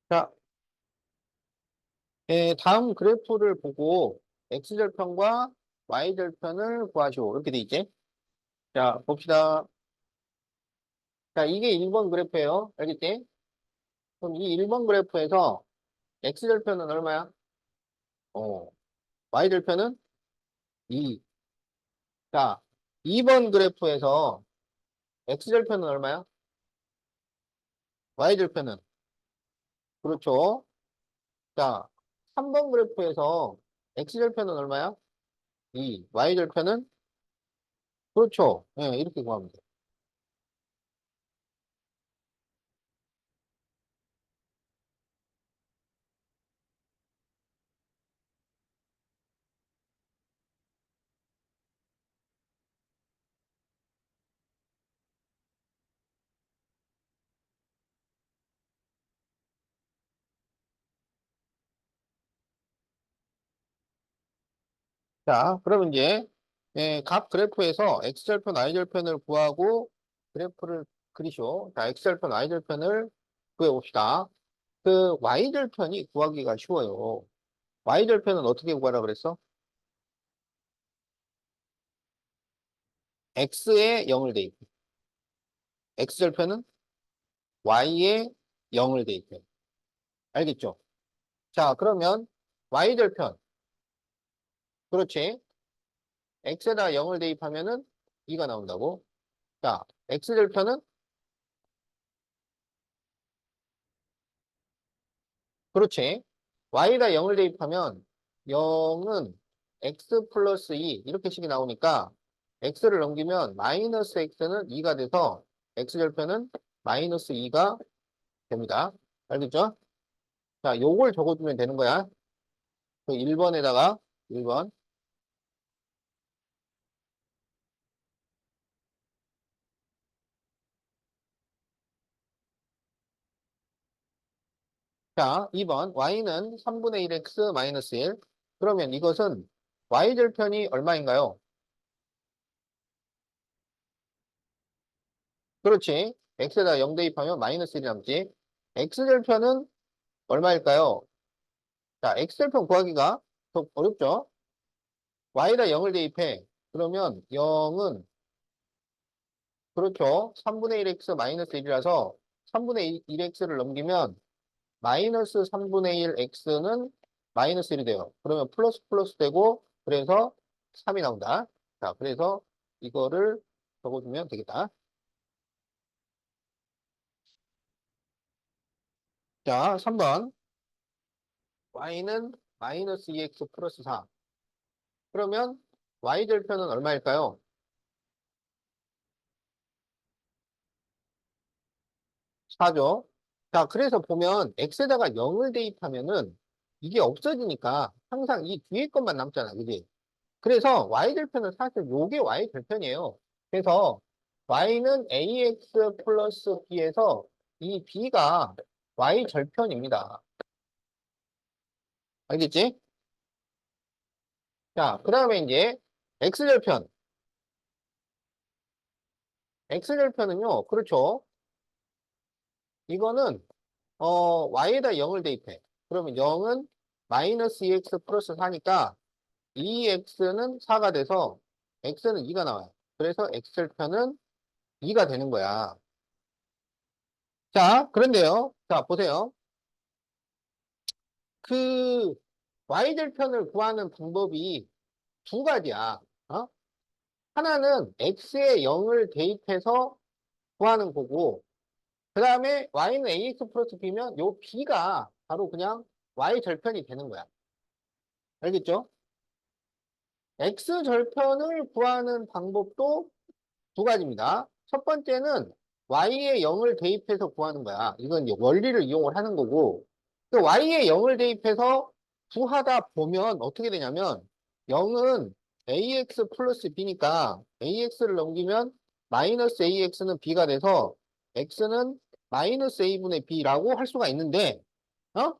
자, 다음 그래프를 보고 x절편과 y절편을 구하시오. 이렇게 돼 있지? 자, 봅시다. 자, 이게 1번 그래프예요. 알겠지? 그럼 이 1번 그래프에서 x절편은 얼마야? 어, y절편은 2. 자, 2번 그래프에서 x절편은 얼마야? y절편은? 그렇죠. 자, 3번 그래프에서 x절편은 얼마야? 2. y절편은? 그렇죠. 예, 이렇게 구하면 돼. 자, 그러면 이제 각 그래프에서 x절편, y절편을 구하고 그래프를 그리시오. 자, x절편, y절편을 구해봅시다. 그 y절편이 구하기가 쉬워요. y절편은 어떻게 구하라 그랬어? x에 0을 대입해. x절편은 y에 0을 대입해. 알겠죠? 자, 그러면 y절편. 그렇지. x에다 0을 대입하면은 2가 나온다고. 자, x절편은 그렇지. y에다 0을 대입하면 0은 x 플러스 2 이렇게 식이 나오니까 x를 넘기면 마이너스 x는 2가 돼서 x절편은 마이너스 2가 됩니다. 알겠죠? 자, 요걸 적어주면 되는 거야. 그 1번에다가 1번. 자, 2번 y는 3분의 1x 마이너스 1. 그러면 이것은 y절편이 얼마인가요? 그렇지. x에다 0 대입하면 마이너스 1이 남지. x절편은 얼마일까요? 자, x절편 구하기가 더 어렵죠? y에다 0을 대입해. 그러면 0은 그렇죠. 3분의 1x 마이너스 1이라서 3분의 1x를 넘기면 마이너스 3분의 1x는 마이너스 1이 돼요. 그러면 플러스 플러스 되고 그래서 3이 나온다. 자, 그래서 이거를 적어주면 되겠다. 자, 3번 y는 마이너스 2x 플러스 4. 그러면 y절편은 얼마일까요? 4죠. 자, 그래서 보면 x에다가 0을 대입하면은 이게 없어지니까 항상 이 뒤에 것만 남잖아. 그지? 그래서 y절편은 사실 요게 y절편이에요. 그래서 y는 ax 플러스 b에서 이 b가 y절편입니다. 알겠지? 자, 그 다음에 이제 x절편. x절편은요. 그렇죠. 이거는 y에다 0을 대입해. 그러면 0은 마이너스 2x 플러스 4니까 2x는 4가 돼서 x는 2가 나와요. 그래서 x절편은 2가 되는 거야. 자, 그런데요. 자, 보세요. 그 y절편을 구하는 방법이 두 가지야. 어? 하나는 x에 0을 대입해서 구하는 거고, 그 다음에 y는 ax 플러스 b면 요 b가 바로 그냥 y절편이 되는 거야. 알겠죠? x절편을 구하는 방법도 두 가지입니다. 첫 번째는 y에 0을 대입해서 구하는 거야. 이건 이제 원리를 이용을 하는 거고, 그 y에 0을 대입해서 구하다 보면 어떻게 되냐면 0은 ax 플러스 b니까 ax를 넘기면 마이너스 ax는 b가 돼서 x는 마이너스 a분의 b라고 할 수가 있는데, 어?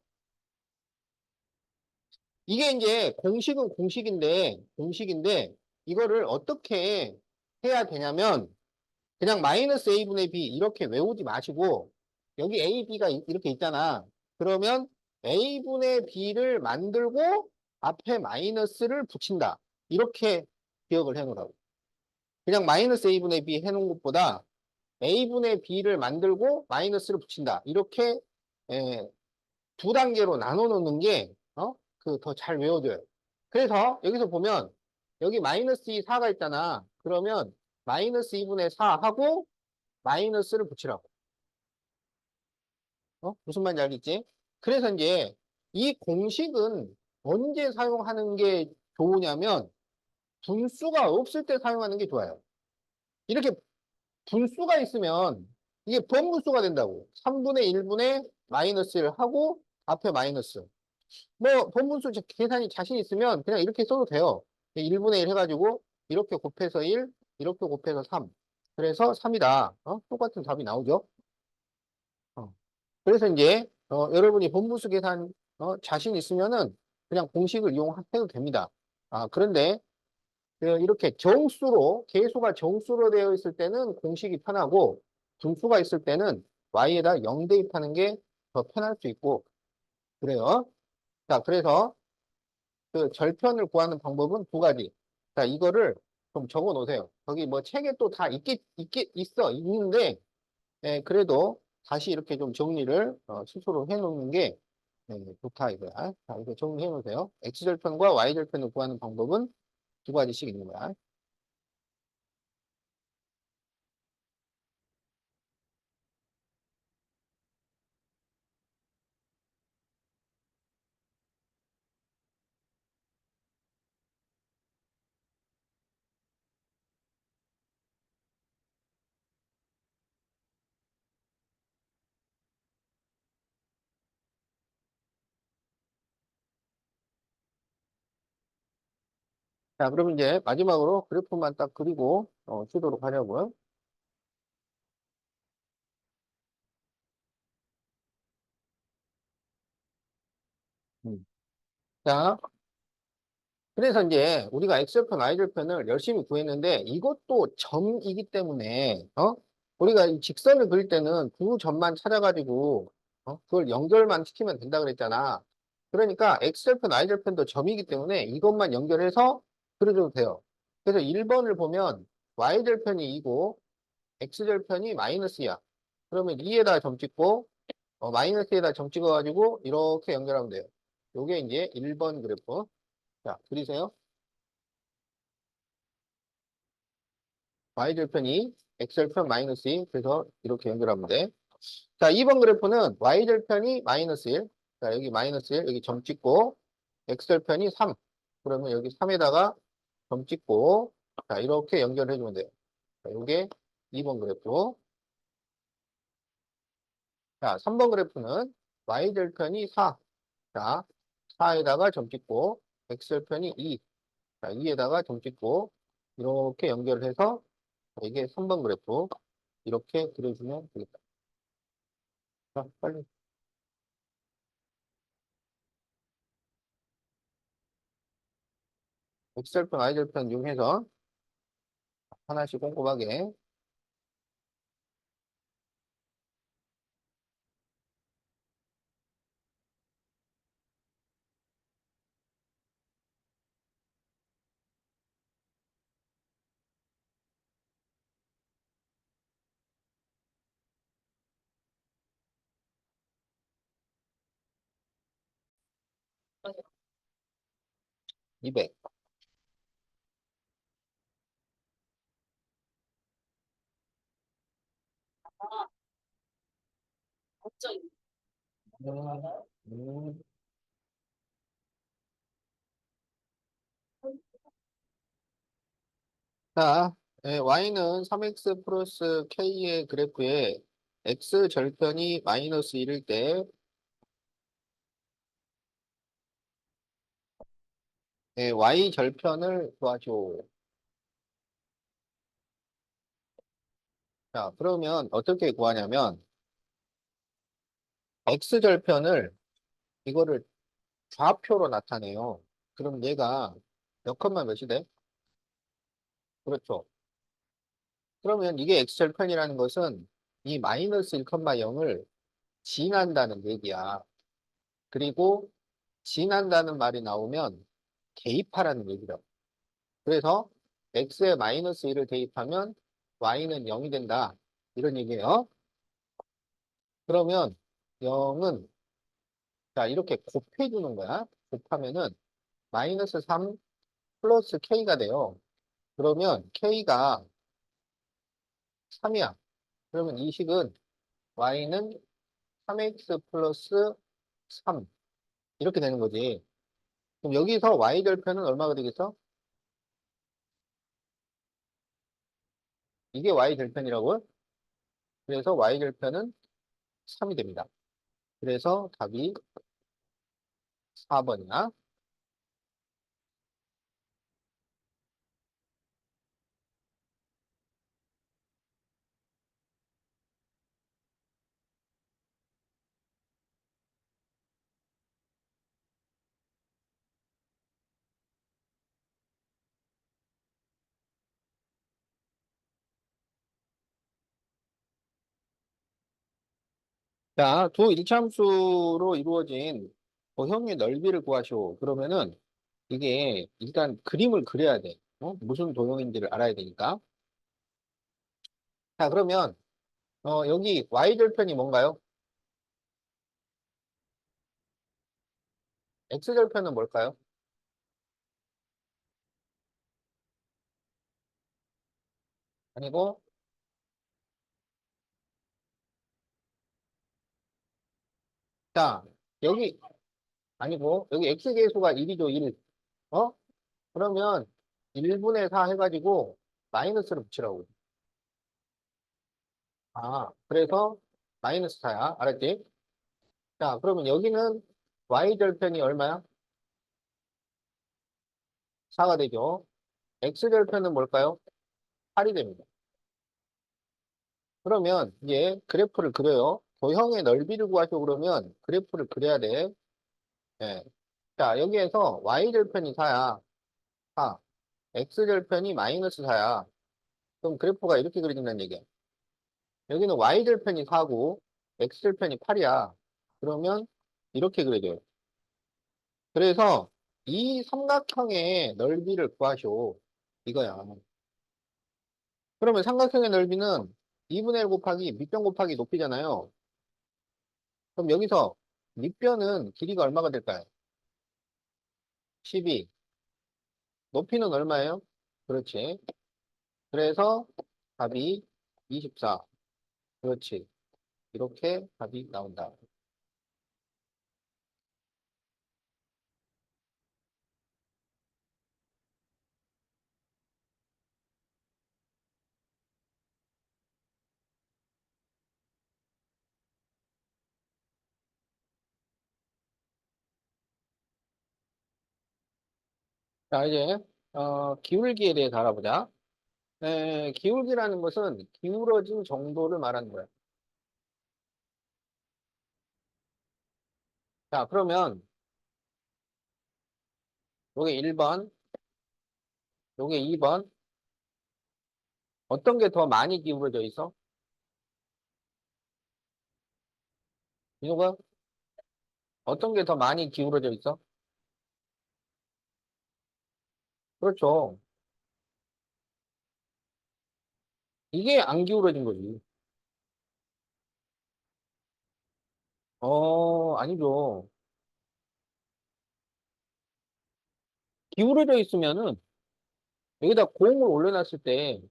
이게 이제 공식은 공식인데 이거를 어떻게 해야 되냐면 그냥 마이너스 a분의 b 이렇게 외우지 마시고 여기 a, b가 이렇게 있잖아. 그러면 a분의 b를 만들고 앞에 마이너스를 붙인다. 이렇게 기억을 해놓으라고. 그냥 마이너스 a분의 b 해놓은 것보다 a분의 b를 만들고 마이너스를 붙인다. 이렇게 예, 두 단계로 나눠 놓는 게 그 더 잘 외워져요. 그래서 여기서 보면 여기 마이너스 2, 4가 있잖아. 그러면 마이너스 2분의 4 하고 마이너스를 붙이라고. 무슨 말인지 알겠지? 그래서 이제 이 공식은 언제 사용하는 게 좋으냐면 분수가 없을 때 사용하는 게 좋아요. 이렇게 분수가 있으면 이게 번분수가 된다고. 3분의 1분의 마이너스를 하고 앞에 마이너스. 뭐 번분수 계산이 자신 있으면 그냥 이렇게 써도 돼요. 1분의 1 해가지고 이렇게 곱해서 1, 이렇게 곱해서 3. 그래서 3이다. 똑같은 답이 나오죠. 어. 그래서 이제 여러분이 분분수 계산 자신 있으면은 그냥 공식을 이용해도 됩니다. 그런데 이렇게 정수로 계수가 정수로 되어 있을 때는 공식이 편하고 분수가 있을 때는 y에다 0 대입하는 게 더 편할 수 있고 그래요. 자, 그래서 그 절편을 구하는 방법은 두 가지. 자, 이거를 좀 적어 놓으세요. 거기 뭐 책에 또 다 있는데 예, 그래도 다시 이렇게 좀 정리를 스스로 해놓는 게 좋다 이거야. 자, 이거 정리해 놓으세요. x절편과 y절편을 구하는 방법은 두 가지씩 있는 거야. 자, 그럼 이제 마지막으로 그래프만 딱 그리고 쉬도록 하려고요. 음. 자, 그래서 이제 우리가 x절편, y절편을 열심히 구했는데 이것도 점이기 때문에 우리가 이 직선을 그릴 때는 두 점만 찾아가지고 그걸 연결만 시키면 된다 그랬잖아. 그러니까 x절편, y절편도 점이기 때문에 이것만 연결해서 그려줘도 돼요. 그래서 1번을 보면 y절편이 2고 x절편이 마이너스야. 그러면 2에다 점 찍고 마이너스에다 점 찍어가지고 이렇게 연결하면 돼요. 요게 이제 1번 그래프. 자, 그리세요. y절편이 x절편 마이너스 2. 그래서 이렇게 연결하면 돼. 자, 2번 그래프는 y절편이 마이너스 1. 자, 여기 마이너스 1. 여기 점 찍고 x절편이 3. 그러면 여기 3에다가 점 찍고 자, 이렇게 연결해 주면 돼요. 자, 요게 2번 그래프. 자, 3번 그래프는 y절편이 4. 자, 4에다가 점 찍고 x절편이 2. 자, 2에다가 점 찍고 이렇게 연결해서 이게 3번 그래프 이렇게 그려주면 되겠다. 자, 빨리. X절편, Y절편 이용해서 하나씩 꼼꼼하게 200. 음. 자, Y는 3X 플러스 K의 그래프에 X절편이 마이너스 1일 때 Y절편을 구하죠. 자, 그러면 어떻게 구하냐면 X절편을 이거를 좌표로 나타내요. 그럼 얘가 몇 컴마 몇이 돼? 그렇죠. 그러면 이게 x절편이라는 것은 이 마이너스 1,0을 지난다는 얘기야. 그리고 진한다는 말이 나오면 대입하라는 얘기죠. 그래서 x에 마이너스 1을 대입하면 y는 0이 된다. 이런 얘기예요. 그러면 0은 자 이렇게 곱해주는 거야. 곱하면은 마이너스 3 플러스 k가 돼요. 그러면 k가 3이야. 그러면 이 식은 y는 3x 플러스 3 이렇게 되는 거지. 그럼 여기서 y절편은 얼마가 되겠어? 이게 y절편이라고요? 그래서 y절편은 3이 됩니다. 그래서 답이 4번이야. 자, 두 일차함수로 이루어진 도형의 넓이를 구하시오. 그러면은 이게 일단 그림을 그려야 돼. 무슨 도형인지를 알아야 되니까. 자, 그러면 여기 y절편이 뭔가요? x절편은 뭘까요? 아니고, 자, 여기 아니고 여기 x계수가 1이죠, 1. 어? 그러면 1분의 4 해가지고 마이너스를 붙이라고. 아, 그래서 마이너스 4야. 알았지? 자, 그러면 여기는 y절편이 얼마야? 4가 되죠. x절편은 뭘까요? 8이 됩니다. 그러면 이제 그래프를 그려요. 도형의 넓이를 구하시고 그러면 그래프를 그려야 돼. 예. 자, 여기에서 y절편이 4야. 4. x절편이 마이너스 4야. 그럼 그래프가 이렇게 그려진다는 얘기야. 여기는 y절편이 4고 x절편이 8이야. 그러면 이렇게 그려져요. 그래서 이 삼각형의 넓이를 구하시오. 이거야. 그러면 삼각형의 넓이는 2분의 1 곱하기 밑변 곱하기 높이잖아요. 그럼 여기서 밑변은 길이가 얼마가 될까요? 12. 높이는 얼마예요? 그렇지. 그래서 답이 24. 그렇지. 이렇게 답이 나온다. 자, 이제 기울기에 대해서 알아보자. 기울기라는 것은 기울어진 정도를 말하는 거야. 자, 그러면 요게 1번, 요게 2번. 어떤 게 더 많이 기울어져 있어? 이거가 어떤 게 더 많이 기울어져 있어? 그렇죠. 이게 안 기울어진 거지. 아니죠. 기울어져 있으면은 여기다 공을 올려놨을 때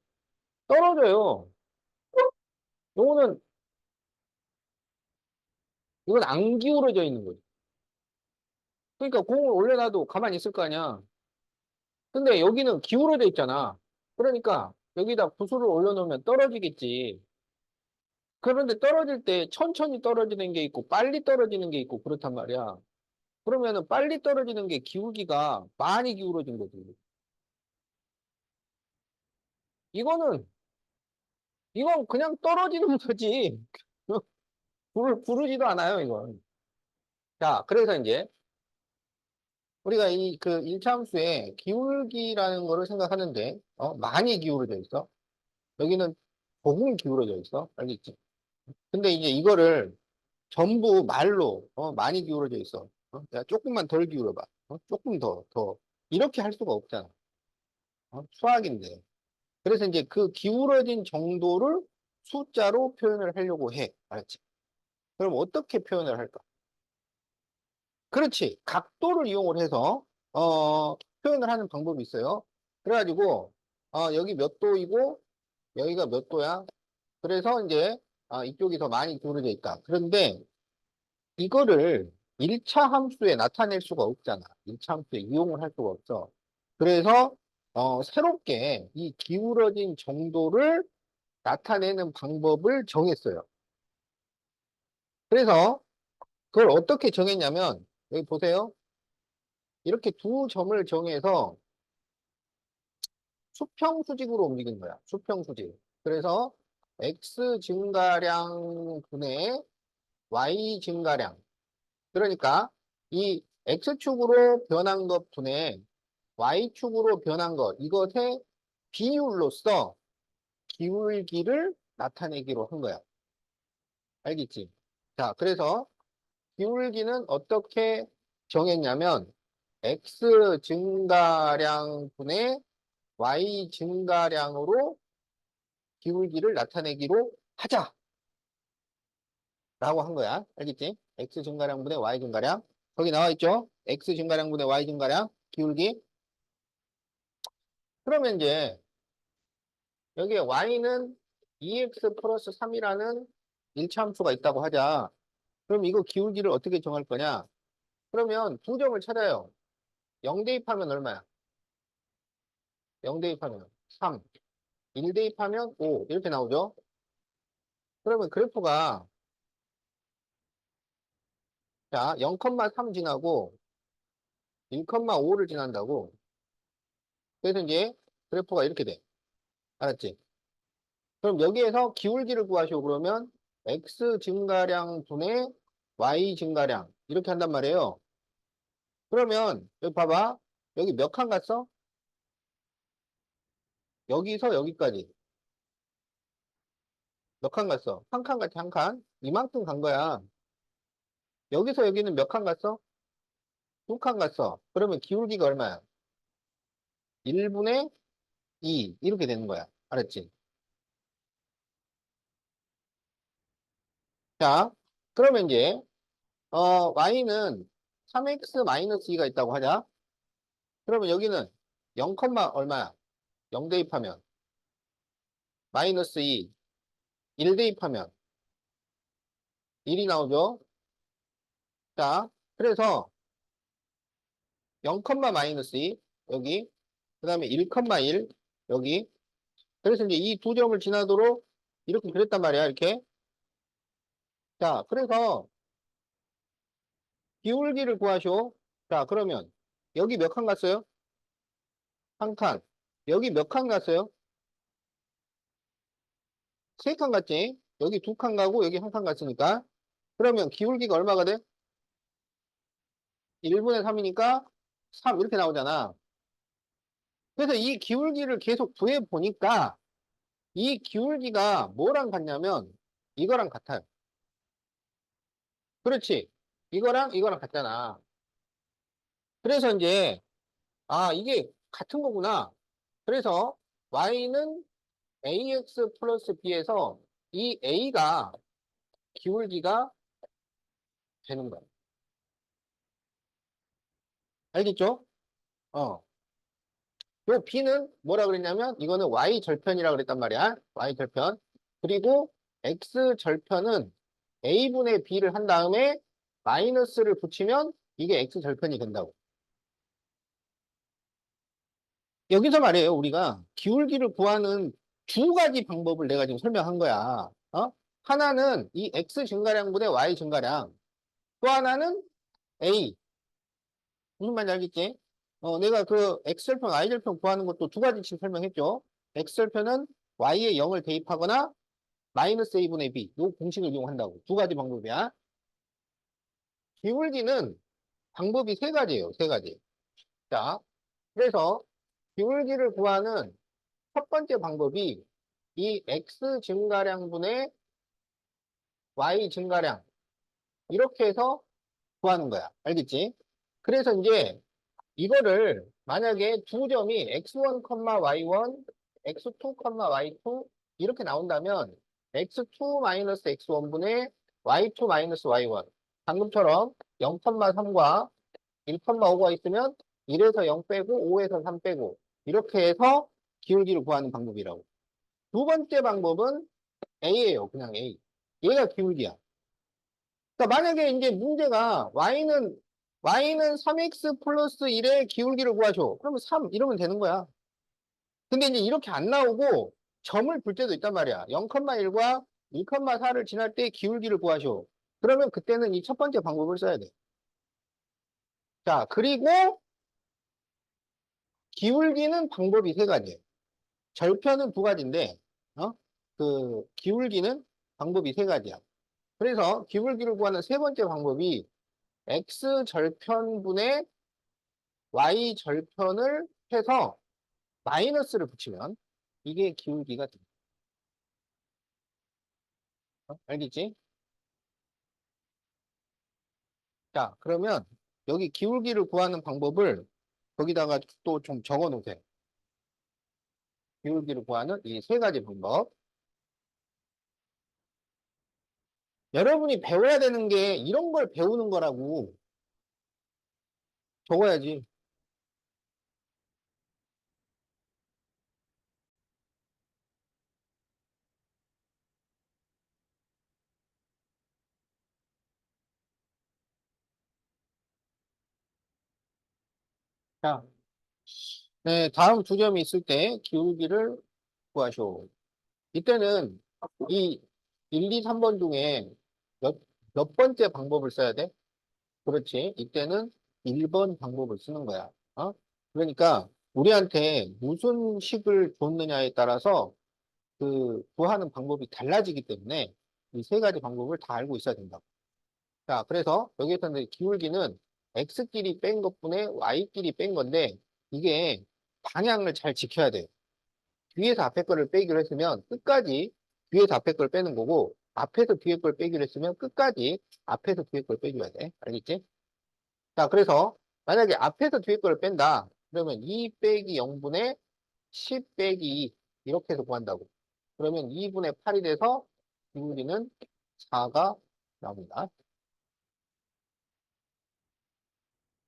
떨어져요. 요거는, 이건 안 기울어져 있는 거지. 그러니까 공을 올려놔도 가만히 있을 거 아니야. 근데 여기는 기울어져 있잖아. 그러니까 여기다 구슬을 올려놓으면 떨어지겠지. 그런데 떨어질 때 천천히 떨어지는 게 있고 빨리 떨어지는 게 있고 그렇단 말이야. 그러면은 빨리 떨어지는 게 기울기가 많이 기울어진 거지. 이거는, 이건 그냥 떨어지는 거지. 부르지도 않아요, 이건. 자, 그래서 이제 우리가 이 그 일차함수의 기울기라는 거를 생각하는데, 많이 기울어져 있어. 여기는 조금 기울어져 있어. 알겠지? 근데 이제 이거를 전부 말로, 많이 기울어져 있어. 야, 조금만 덜 기울여봐. 조금 더. 이렇게 할 수가 없잖아. 수학인데. 그래서 이제 그 기울어진 정도를 숫자로 표현을 하려고 해. 알았지? 그럼 어떻게 표현을 할까? 그렇지. 각도를 이용을 해서, 표현을 하는 방법이 있어요. 그래가지고, 여기 몇 도이고, 여기가 몇 도야? 그래서 이제, 이쪽이 더 많이 기울어져 있다. 그런데 이거를 1차 함수에 나타낼 수가 없잖아. 1차 함수에 이용을 할 수가 없어. 그래서, 새롭게 이 기울어진 정도를 나타내는 방법을 정했어요. 그래서 그걸 어떻게 정했냐면, 여기 보세요. 이렇게 두 점을 정해서 수평수직으로 옮기는 거야. 수평수직. 그래서 x 증가량 분의 y 증가량. 그러니까 이 x축으로 변한 것 분의 y축으로 변한 것, 이것의 비율로서 기울기를 나타내기로 한 거야. 알겠지? 자, 그래서 기울기는 어떻게 정했냐면 x 증가량 분의 y 증가량으로 기울기를 나타내기로 하자라고 한 거야. 알겠지? x 증가량분의 y 증가량. 거기 나와 있죠? x 증가량분의 y 증가량 기울기. 그러면 이제 여기에 y는 2x 플러스 3이라는 일차함수가 있다고 하자. 그럼 이거 기울기를 어떻게 정할 거냐? 그러면 두 점을 찾아요. 0 대입하면 얼마야? 0 대입하면 3. 1 대입하면 5. 이렇게 나오죠? 그러면 그래프가 자 0,3 지나고 1,5를 지난다고. 그래서 이제 그래프가 이렇게 돼. 알았지? 그럼 여기에서 기울기를 구하시오. 그러면 x 증가량 분의 y 증가량 이렇게 한단 말이에요. 그러면 여기 봐봐. 여기 몇 칸 갔어? 여기서 여기까지 몇 칸 갔어? 한 칸 갔지, 한 칸. 이만큼 간 거야. 여기서 여기는 몇 칸 갔어? 두 칸 갔어. 그러면 기울기가 얼마야? 1분의 2 이렇게 되는 거야. 알았지? 자, 그러면 이제 y는 3x-2가 있다고 하자. 그러면 여기는 0, 얼마야? 0 대입하면 마이너스 2, 1 대입하면 1이 나오죠. 자, 그래서 0, 마이너스 2 여기, 그 다음에 1, 1 여기. 그래서 이제 이 두 점을 지나도록 이렇게 그렸단 말이야. 이렇게. 자, 그래서 기울기를 구하시오. 자, 그러면 여기 몇 칸 갔어요? 한 칸. 여기 몇 칸 갔어요? 세 칸 갔지? 여기 두 칸 가고 여기 한 칸 갔으니까. 그러면 기울기가 얼마가 돼? 1분의 3이니까 3 이렇게 나오잖아. 그래서 이 기울기를 계속 구해 보니까 이 기울기가 뭐랑 같냐면 이거랑 같아요. 그렇지. 이거랑 같잖아. 그래서 이제 이게 같은 거구나. 그래서 y는 ax 플러스 b에서 이 a가 기울기가 되는 거야. 알겠죠? 어. 요 b는 뭐라 그랬냐면 이거는 y 절편이라 그랬단 말이야. y 절편. 그리고 x 절편은 a분의 b를 한 다음에 마이너스를 붙이면 이게 x 절편이 된다고. 여기서 말이에요. 우리가 기울기를 구하는 두 가지 방법을 내가 지금 설명한 거야. 하나는 이 x 증가량분의 y 증가량. 또 하나는 a. 무슨 말인지 알겠지? 내가 그 x절편, y절편 구하는 것도 두 가지씩 설명했죠. x절편은 y에 0을 대입하거나 마이너스 a분의 b. 요 공식을 이용한다고. 두 가지 방법이야. 기울기는 방법이 세 가지예요. 세 가지. 자, 그래서 기울기를 구하는 첫 번째 방법이 이 x 증가량분의 y 증가량. 이렇게 해서 구하는 거야. 알겠지? 그래서 이제 이거를 만약에 두 점이 x1, y1, x2, y2 이렇게 나온다면 x2 x1분의 y2 y1 방금처럼 0,3과 1,5가 있으면 1에서 0 빼고 5에서 3 빼고 이렇게 해서 기울기를 구하는 방법이라고. 두 번째 방법은 A예요. 그냥 A. 얘가 기울기야. 그러니까 만약에 이제 문제가 y는 3x 플러스 1의 기울기를 구하셔. 그러면 3 이러면 되는 거야. 근데 이제 이렇게 안 나오고 점을 볼 때도 있단 말이야. 0,1과 1,4를 지날 때 기울기를 구하셔. 그러면 그때는 이 첫 번째 방법을 써야 돼. 자, 그리고 기울기는 방법이 세 가지예요. 절편은 두 가지인데, 그 기울기는 방법이 세 가지야. 그래서 기울기를 구하는 세 번째 방법이 x 절편분의 y 절편을 해서 마이너스를 붙이면 이게 기울기가 돼. 알겠지? 자, 그러면 여기 기울기를 구하는 방법을 거기다가 또 좀 적어 놓으세요. 기울기를 구하는 이 세 가지 방법. 여러분이 배워야 되는 게 이런 걸 배우는 거라고 적어야지. 자, 네, 다음 두 점이 있을 때 기울기를 구하시오. 이때는 이 1, 2, 3번 중에 몇, 몇 번째 방법을 써야 돼? 그렇지. 이때는 1번 방법을 쓰는 거야. 그러니까 우리한테 무슨 식을 줬느냐에 따라서 그 구하는 방법이 달라지기 때문에 이 세 가지 방법을 다 알고 있어야 된다. 자, 그래서 여기에서는 기울기는 x끼리 뺀 것분에 y끼리 뺀 건데 이게 방향을 잘 지켜야 돼. 뒤에서 앞에 거를 빼기로 했으면 끝까지 뒤에서 앞에 걸 빼는 거고 앞에서 뒤에 걸 빼기로 했으면 끝까지 앞에서 뒤에 걸 빼줘야 돼. 알겠지? 자, 그래서 만약에 앞에서 뒤에 걸 뺀다. 그러면 2 빼기 0분의 10 빼기 2 이렇게 해서 구한다고. 그러면 2분의 8이 돼서 기울기는 4가 나옵니다.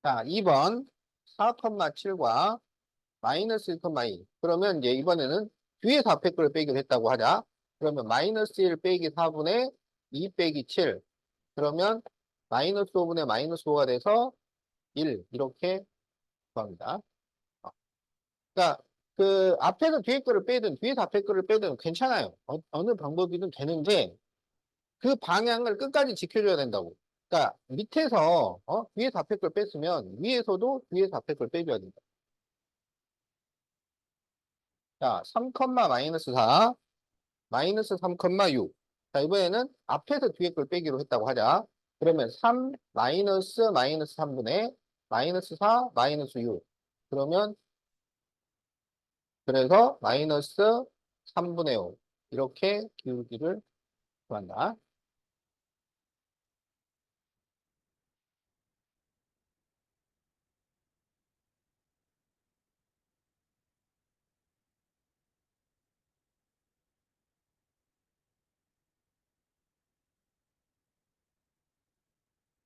자, 2번 4,7과 마이너스 1,2. 그러면 이제 이번에는 뒤에서 앞에 걸 빼기로 했다고 하자. 그러면 마이너스 1 빼기 4분의 2 빼기 7. 그러면 마이너스 5분의 마이너스 5가 돼서 1. 이렇게 구합니다. 그러니까 그 앞에서 뒤에 거를 빼든 뒤에서 앞에 거를 빼든 괜찮아요. 어느 방법이든 되는데 그 방향을 끝까지 지켜줘야 된다고. 그러니까 밑에서 뒤에서 앞에 걸 뺐으면 위에서도 뒤에서 앞에 걸 빼줘야 된다. 자, 3, 마이너스 4, 마이너스 3, 6. 자, 이번에는 앞에서 뒤에 걸 빼기로 했다고 하자. 그러면 3, 마이너스 3분의 마이너스 4, 마이너스 6. 그러면 그래서 마이너스 3분의 5. 이렇게 기울기를 구한다.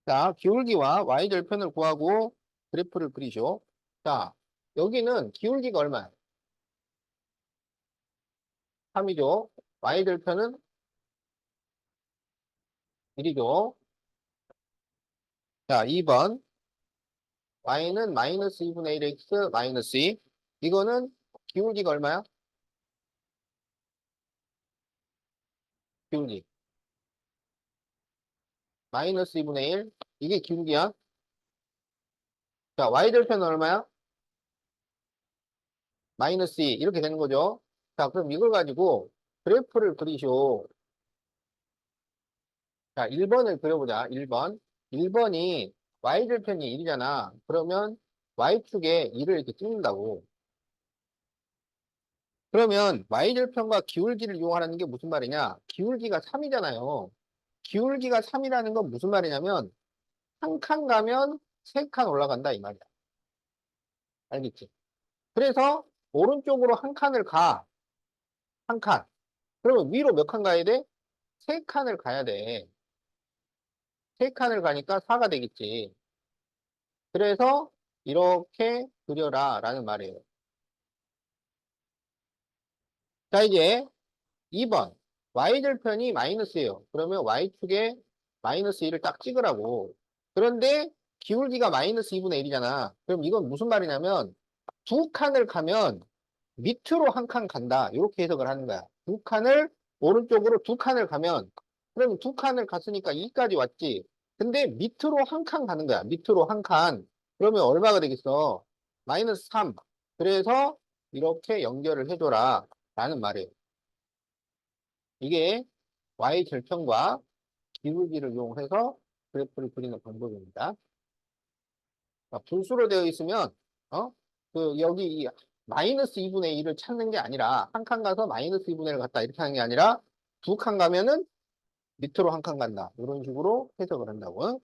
자, 기울기와 y절편을 구하고 그래프를 그리죠. 자, 여기는 기울기가 얼마야? 3이죠. y절편은 1이죠. 자, 2번. y는 마이너스 2분의 1x 마이너스 2. 이거는 기울기가 얼마야? 기울기. 마이너스 2분의 1. 이게 기울기야. 자, y절편은 얼마야? 마이너스 2. 이렇게 되는 거죠. 자, 그럼 이걸 가지고 그래프를 그리쇼. 자, 1번을 그려보자. 1번. 1번이 y절편이 1이잖아. 그러면 y축에 1을 이렇게 찍는다고. 그러면 y절편과 기울기를 이용하라는 게 무슨 말이냐? 기울기가 3이잖아요. 기울기가 3이라는 건 무슨 말이냐면 한 칸 가면 세 칸 올라간다, 이 말이야. 알겠지? 그래서 오른쪽으로 한 칸을 가. 한 칸. 그러면 위로 몇 칸 가야 돼? 세 칸을 가야 돼. 세 칸을 가니까 4가 되겠지. 그래서 이렇게 그려라 라는 말이에요. 자, 이제 2번. y절편이 마이너스예요. 그러면 y축에 마이너스 1을 딱 찍으라고. 그런데 기울기가 마이너스 2분의 1이잖아. 그럼 이건 무슨 말이냐면 두 칸을 가면 밑으로 한 칸 간다. 이렇게 해석을 하는 거야. 두 칸을 오른쪽으로 두 칸을 가면 그럼 두 칸을 갔으니까 2까지 왔지. 근데 밑으로 한 칸 가는 거야. 밑으로 한 칸. 그러면 얼마가 되겠어? 마이너스 3. 그래서 이렇게 연결을 해줘라 라는 말이에요. 이게 y절편과 기울기를 이용해서 그래프를 그리는 방법입니다. 분수로 되어 있으면 여기 이 마이너스 2분의 1을 찾는 게 아니라 한 칸 가서 마이너스 2분의 1을 갔다 이렇게 하는 게 아니라 두 칸 가면은 밑으로 한 칸 간다. 이런 식으로 해석을 한다고.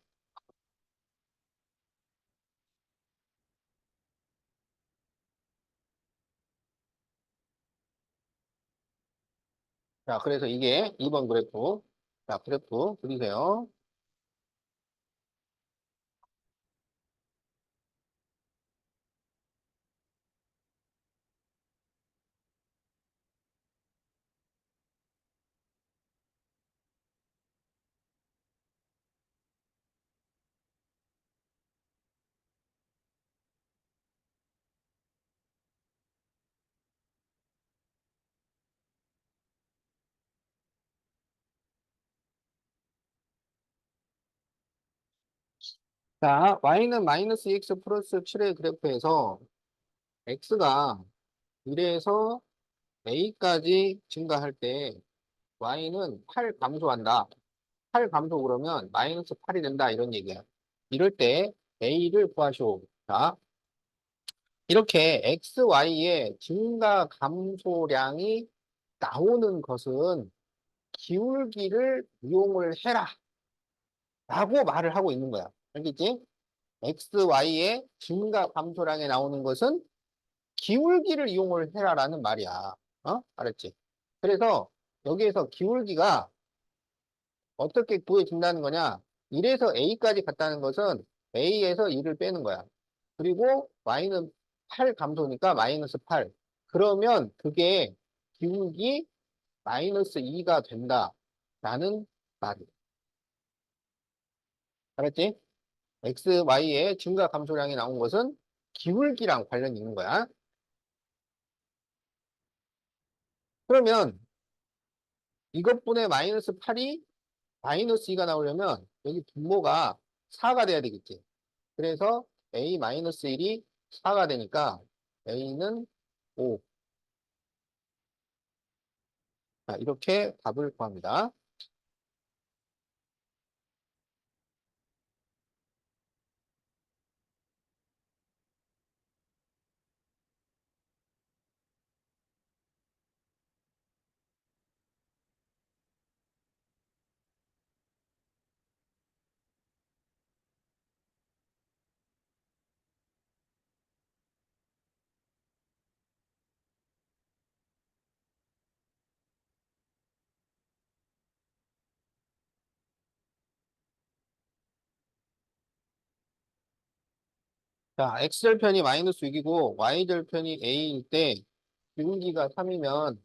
자, 그래서 이게 2번 그래프. 자, 그래프 그리세요. 자, y는 마이너스 x 플러스 7의 그래프에서 x가 1에서 a까지 증가할 때 y는 8 감소한다. 8 감소 그러면 마이너스 8이 된다. 이런 얘기야. 이럴 때 a를 구하시오. 자, 이렇게 x, y의 증가 감소량이 나오는 것은 기울기를 이용을 해라. 라고 말을 하고 있는 거야. 알겠지? x, y의 증가 감소량이 나오는 것은 기울기를 이용을 해라라는 말이야. 알았지? 그래서 여기에서 기울기가 어떻게 구해진다는 거냐? 1에서 A까지 갔다는 것은 A에서 1을 빼는 거야. 그리고 Y는 8 감소니까 마이너스 8. 그러면 그게 기울기 마이너스 2가 된다라는 말이야. 알았지? X, Y의 증가 감소량이 나온 것은 기울기랑 관련이 있는 거야. 그러면 이것분의 마이너스 8이 마이너스 2가 나오려면 여기 분모가 4가 돼야 되겠지. 그래서 A-1이 4가 되니까 A는 5. 자, 이렇게 답을 구합니다. 자, X절편이 마이너스 6이고 Y절편이 A일 때 기울기가 3이면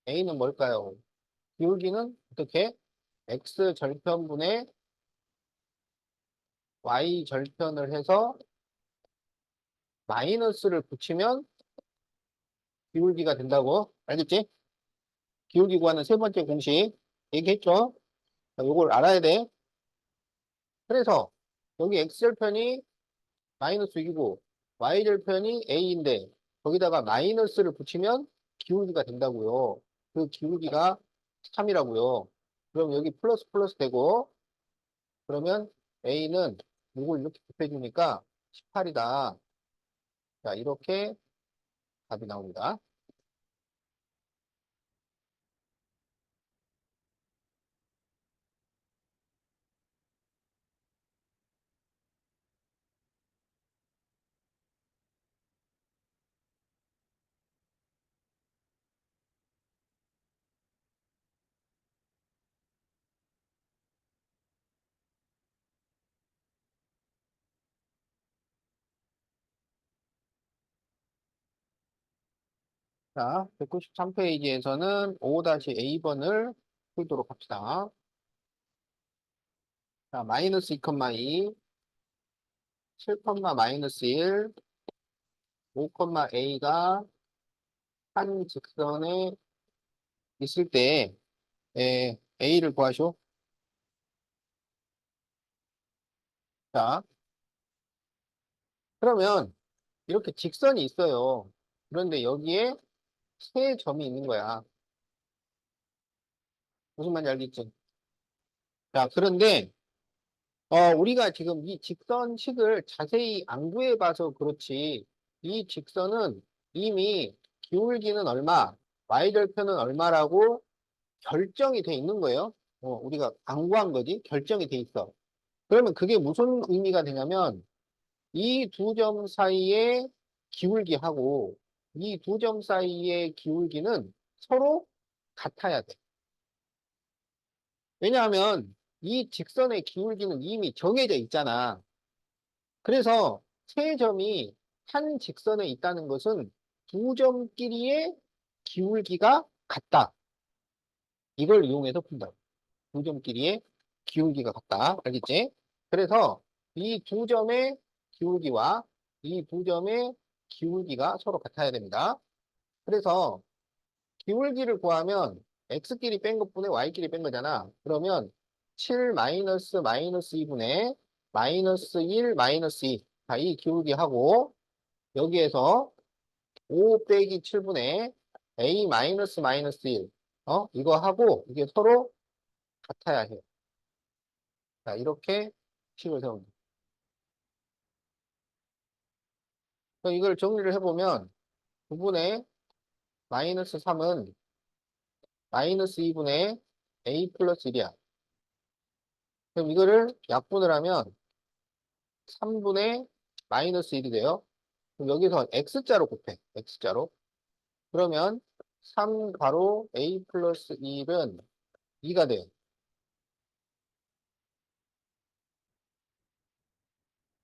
A는 뭘까요? 기울기는 어떻게? X절편분의 Y절편을 해서 마이너스를 붙이면 기울기가 된다고. 알겠지? 기울기 구하는 세 번째 공식 얘기했죠? 자, 요걸 알아야 돼. 그래서 여기 X절편이 마이너스 6이고 Y절편이 A인데 거기다가 마이너스를 붙이면 기울기가 된다고요. 그 기울기가 3이라고요. 그럼 여기 플러스 플러스 되고 그러면 A는 이걸 이렇게 곱해주니까 18이다. 자, 이렇게 답이 나옵니다. 자, 193페이지에서는 5-A번을 풀도록 합시다. 자, 마이너스 2,2, 7, 마이너스 1, 5, A가 한 직선에 있을 때 A를 구하시오. 자, 그러면 이렇게 직선이 있어요. 그런데 여기에 세 점이 있는 거야. 무슨 말인지 알겠지? 자, 그런데 우리가 지금 이 직선식을 자세히 안 구해봐서 그렇지. 이 직선은 이미 기울기는 얼마, y절편은 얼마라고 결정이 돼 있는 거예요. 우리가 안 구한 거지. 결정이 돼 있어. 그러면 그게 무슨 의미가 되냐면 이 두 점 사이의 기울기하고 이 두 점 사이의 기울기는 서로 같아야 돼. 왜냐하면 이 직선의 기울기는 이미 정해져 있잖아. 그래서 세 점이 한 직선에 있다는 것은 두 점끼리의 기울기가 같다. 이걸 이용해서 푼다. 두 점끼리의 기울기가 같다. 알겠지? 그래서 이 두 점의 기울기와 이 두 점의 기울기가 서로 같아야 됩니다. 그래서 기울기를 구하면 x끼리 뺀 것분의 y끼리 뺀 거잖아. 그러면 7 마이너스 2분의 마이너스 1 마이너스 2. 자, 이 기울기하고 여기에서 5 빼기 7분의 a 마이너스 1. 이거 하고 이게 서로 같아야 해. 자, 이렇게 식을 세웁니다. 그럼 이걸 정리를 해보면 9분의 마이너스 3은 마이너스 2분의 a 플러스 1이야. 그럼 이거를 약분을 하면 3분의 마이너스 1이 돼요. 그럼 여기서 x자로 곱해. x자로. 그러면 3 가로 a 플러스 1은 2가 돼요.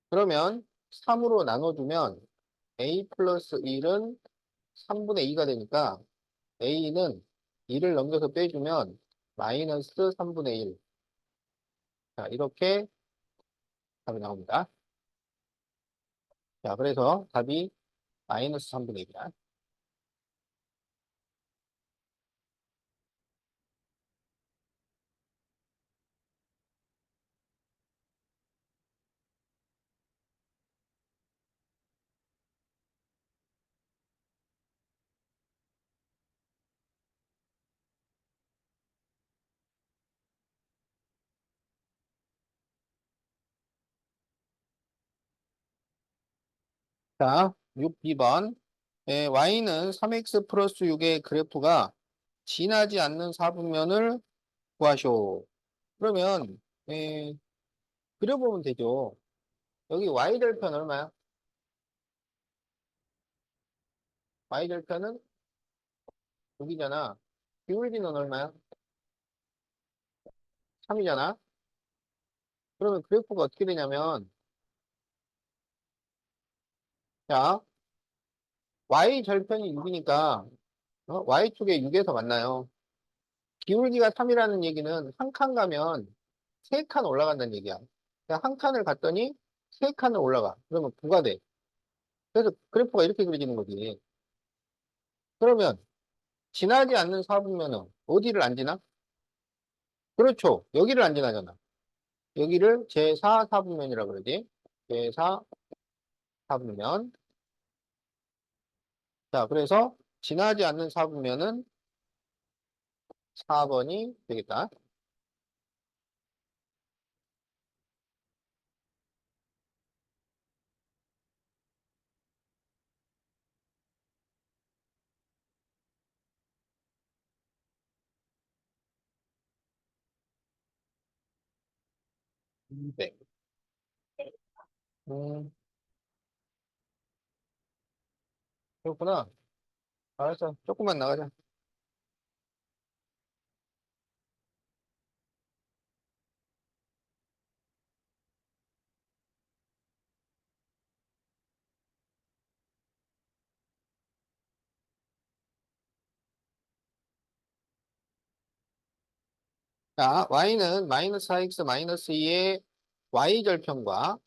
그러면 3으로 나눠주면 a 플러스 1은 3분의 2가 되니까 a는 2를 넘겨서 빼주면 마이너스 3분의 1. 자, 이렇게 답이 나옵니다. 자, 그래서 답이 마이너스 3분의 1이야. 자, 6B번. y는 3x 플러스 6의 그래프가 지나지 않는 사분면을 구하쇼. 그러면, 그려보면 되죠. 여기 y절편 얼마야? y절편은 여기잖아. 기울기는 얼마야? 3이잖아. 그러면 그래프가 어떻게 되냐면, 자, y절편이 6이니까, y축에 6에서 만나요. 기울기가 3이라는 얘기는 한 칸 가면 세 칸 올라간다는 얘기야. 그러니까 한 칸을 갔더니 세 칸을 올라가. 그러면 9가 돼. 그래서 그래프가 이렇게 그려지는 거지. 그러면 지나지 않는 사분면은 어디를 안 지나? 그렇죠. 여기를 안 지나잖아. 여기를 제4 사분면이라고 그러지. 제4 사분면. 자, 그래서 지나지 않는 사분면은 4번이 되겠다. 네. 음, 그렇구나. 알았어. 조금만 나가자. 자, y는 마이너스 4x 마이너스 2의 y절편과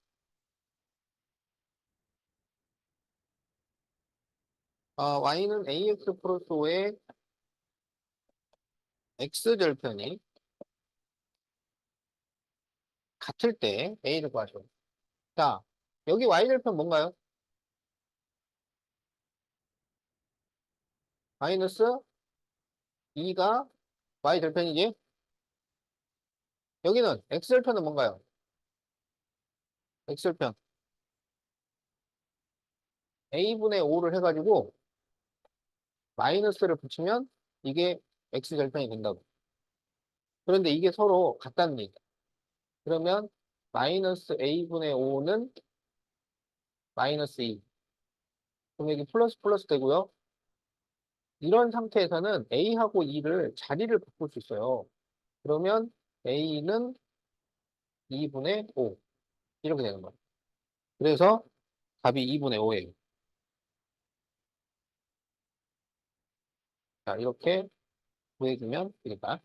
y는 ax 플러스 5의 x절편이 같을 때 a를 구하죠. 자, 여기 y절편 뭔가요? 마이너스 2가 y절편이지? 여기는 x절편은 뭔가요? x절편 a분의 5를 해가지고 마이너스를 붙이면 이게 x절편이 된다고. 그런데 이게 서로 같다는 얘기야. 그러면 마이너스 a분의 5는 마이너스 2. 그럼 여기 플러스 플러스 되고요. 이런 상태에서는 a하고 2를 자리를 바꿀 수 있어요. 그러면 a는 2분의 5. 이렇게 되는 거예요. 그래서 답이 2분의 5예요. 자, 이렇게 구해주면 되겠다.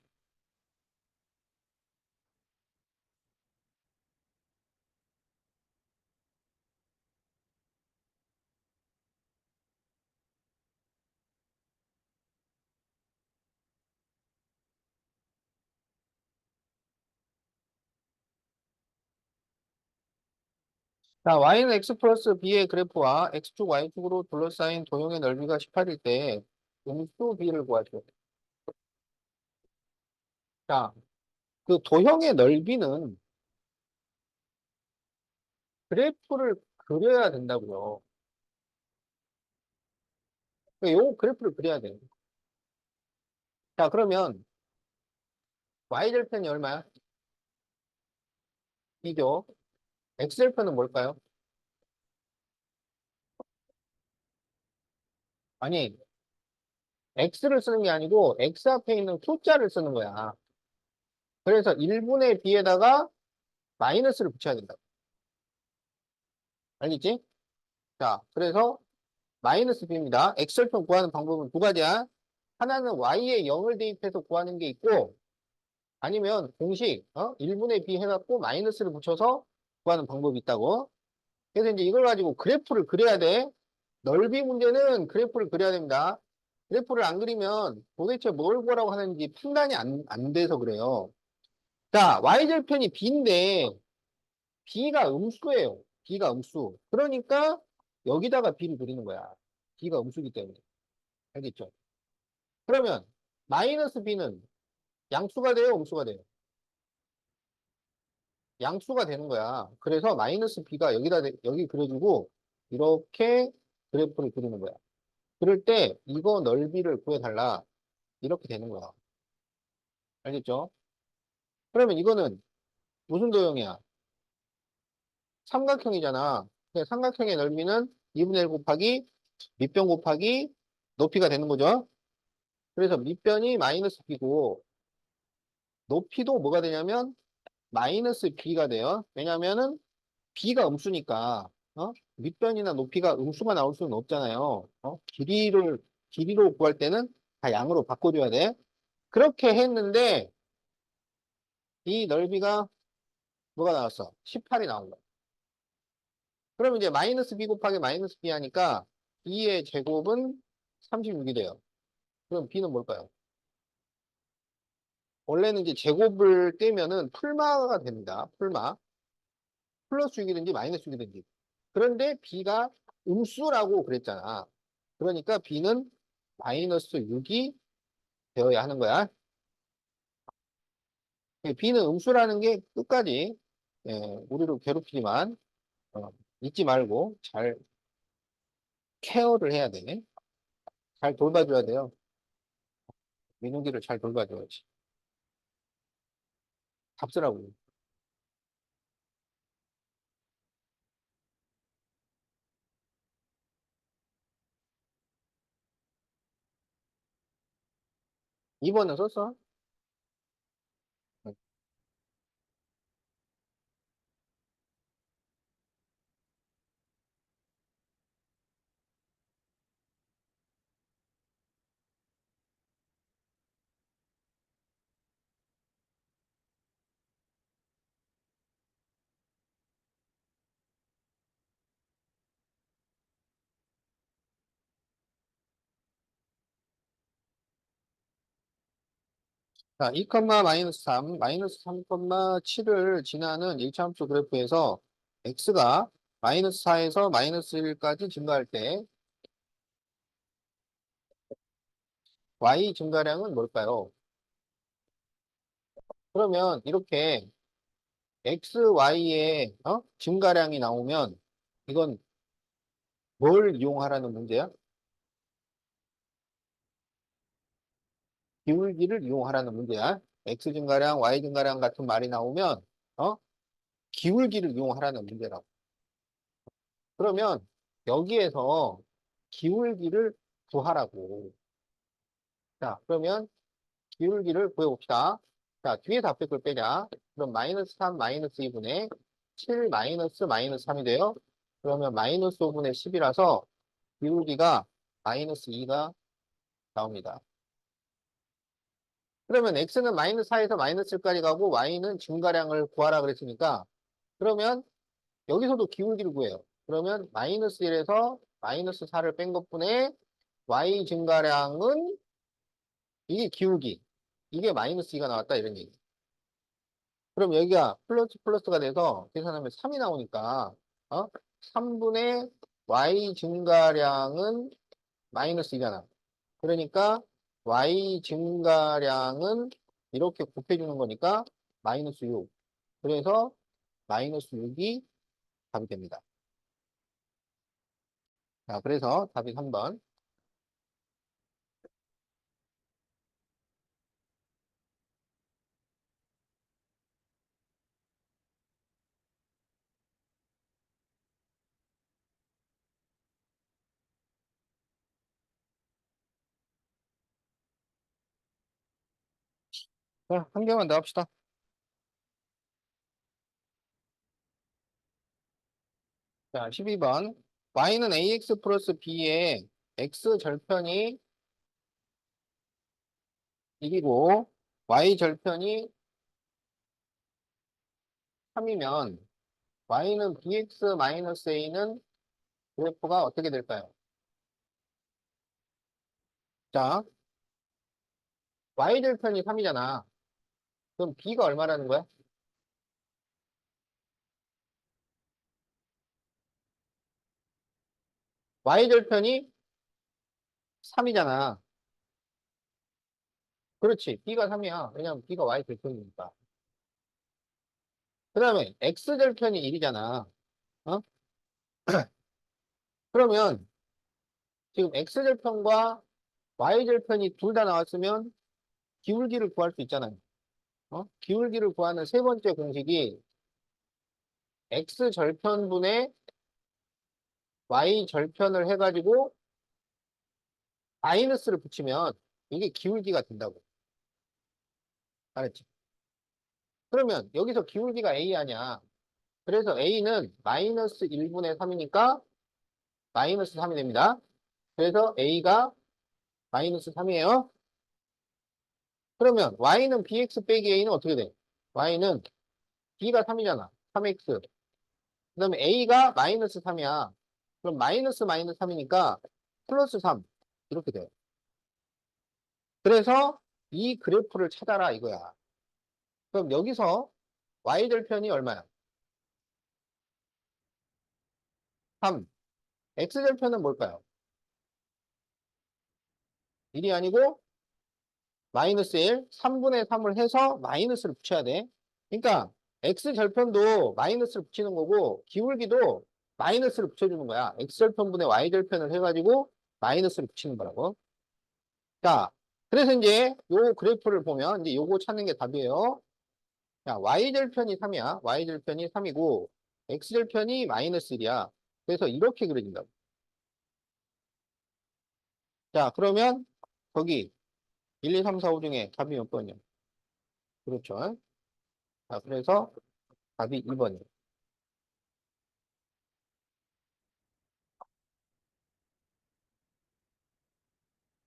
자, y는 x 플러스 b의 그래프와 x축, y축으로 둘러싸인 도형의 넓이가 18일 때 음수 b를 구하죠. 자, 그 도형의 넓이는 그래프를 그려야 된다고요. 요 그래프를 그려야 돼요. 자, 그러면 y절편이 얼마야? 2죠. x절편은 뭘까요? 아니, x를 쓰는 게 아니고 x 앞에 있는 숫자를 쓰는 거야. 그래서 1분의 b에다가 마이너스를 붙여야 된다. 알겠지? 자, 그래서 마이너스 b입니다. x절편 구하는 방법은 두 가지야. 하나는 y에 0을 대입해서 구하는 게 있고, 아니면 공식 1분의 b 해갖고 마이너스를 붙여서 구하는 방법이 있다고. 그래서 이제 이걸 가지고 그래프를 그려야 돼. 넓이 문제는 그래프를 그려야 됩니다. 그래프를 안 그리면 도대체 뭘 구하라고 하는지 판단이 안 돼서 그래요. 자, y절편이 b인데 b가 음수예요. b가 음수. 그러니까 여기다가 b를 그리는 거야. b가 음수기 때문에. 알겠죠? 그러면 마이너스 b는 양수가 돼요, 음수가 돼요? 양수가 되는 거야. 그래서 마이너스 b가 여기 그려주고 이렇게 그래프를 그리는 거야. 그럴 때 이거 넓이를 구해달라. 이렇게 되는 거야. 알겠죠? 그러면 이거는 무슨 도형이야? 삼각형이잖아. 그래서 삼각형의 넓이는 2분의 1 곱하기 밑변 곱하기 높이가 되는 거죠. 그래서 밑변이 마이너스 b고 높이도 뭐가 되냐면 마이너스 b가 돼요. 왜냐면은 b가 음수니까 밑변이나 높이가 음수가 나올 수는 없잖아요. 길이로 구할 때는 다 양으로 바꿔줘야 돼. 그렇게 했는데 이 넓이가 뭐가 나왔어? 18이 나온 거야. 그럼 이제 마이너스 b 곱하기 마이너스 b 하니까 b의 제곱은 36이 돼요. 그럼 b는 뭘까요? 원래는 이제 제곱을 떼면은 풀마가 됩니다. 풀마. 플러스 6이든지 마이너스 6이든지. 그런데 b가 음수라고 그랬잖아. 그러니까 b는 마이너스 6이 되어야 하는 거야. b는 음수라는 게 끝까지 예, 우리를 괴롭히지만 어, 잊지 말고 잘 케어를 해야 돼. 잘 돌봐줘야 돼요. 민욱이를 잘 돌봐줘야지. 답쓰라고. 이번은 썼어? 자, 2, 마이너스 3, 마이너스 3, 7을 지나는 일차함수 그래프에서 x가 마이너스 4에서 마이너스 1까지 증가할 때 y 증가량은 뭘까요? 그러면 이렇게 x, y의 증가량이 나오면 이건 뭘 이용하라는 문제야? 기울기를 이용하라는 문제야. x 증가량, y 증가량 같은 말이 나오면 어? 기울기를 이용하라는 문제라고. 그러면 여기에서 기울기를 구하라고. 자, 그러면 기울기를 구해봅시다. 자, 뒤에 답백을 빼자. 그럼 마이너스 3, 마이너스 2분의 7 마이너스 마이너스 3이 돼요. 그러면 마이너스 5분의 10이라서 기울기가 마이너스 2가 나옵니다. 그러면 x는 마이너스 4에서 마이너스 1까지 가고 y는 증가량을 구하라 그랬으니까 그러면 여기서도 기울기를 구해요. 그러면 마이너스 1에서 마이너스 4를 뺀 것분의 y 증가량은 이게 기울기. 이게 마이너스 2가 나왔다 이런 얘기. 그럼 여기가 플러스 플러스가 돼서 계산하면 3이 나오니까 3분의 y 증가량은 마이너스 2잖아. 그러니까 y 증가량은 이렇게 곱해주는 거니까 마이너스 6. 그래서 마이너스 6이 답이 됩니다. 자, 그래서 답이 3번. 자, 한 개만 더 합시다. 자, 12번. y는 ax 플러스 b의 x 절편이 1이고 y 절편이 3이면 y는 bx 마이너스 a는 그래프가 어떻게 될까요? 자, y 절편이 3이잖아. 그럼 b가 얼마라는 거야? y 절편이 3이잖아. 그렇지. b가 3이야. 왜냐면 b가 y 절편이니까. 그 다음에 x 절편이 1이잖아. 어? 그러면 지금 x 절편과 y 절편이 둘 다 나왔으면 기울기를 구할 수 있잖아요. 기울기를 구하는 세 번째 공식이 x 절편분의 y 절편을 해가지고 마이너스를 붙이면 이게 기울기가 된다고. 알았지? 그러면 여기서 기울기가 a 아니야. 그래서 a는 마이너스 1분의 3이니까 마이너스 3이 됩니다. 그래서 a가 마이너스 3이에요. 그러면 y는 bx 빼기 a는 어떻게 돼? y는 b가 3이잖아. 3x. 그 다음에 a가 마이너스 3이야. 그럼 마이너스 마이너스 3이니까 플러스 3. 이렇게 돼요. 그래서 이 그래프를 찾아라 이거야. 그럼 여기서 y절편이 얼마야? 3. x절편은 뭘까요? 1이 아니고 마이너스 1. 3분의 3을 해서 마이너스를 붙여야 돼. 그러니까 x절편도 마이너스를 붙이는 거고 기울기도 마이너스를 붙여주는 거야. x절편분의 y절편을 해가지고 마이너스를 붙이는 거라고. 자, 그래서 이제 요 그래프를 보면 이제 요거 찾는 게 답이에요. 자, y절편이 3이야. y절편이 3이고 x절편이 마이너스 1이야. 그래서 이렇게 그려진다고. 자, 그러면 거기 1, 2, 3, 4, 5 중에 답이 몇 번이야? 그렇죠. 자, 그래서 답이 2번이에요.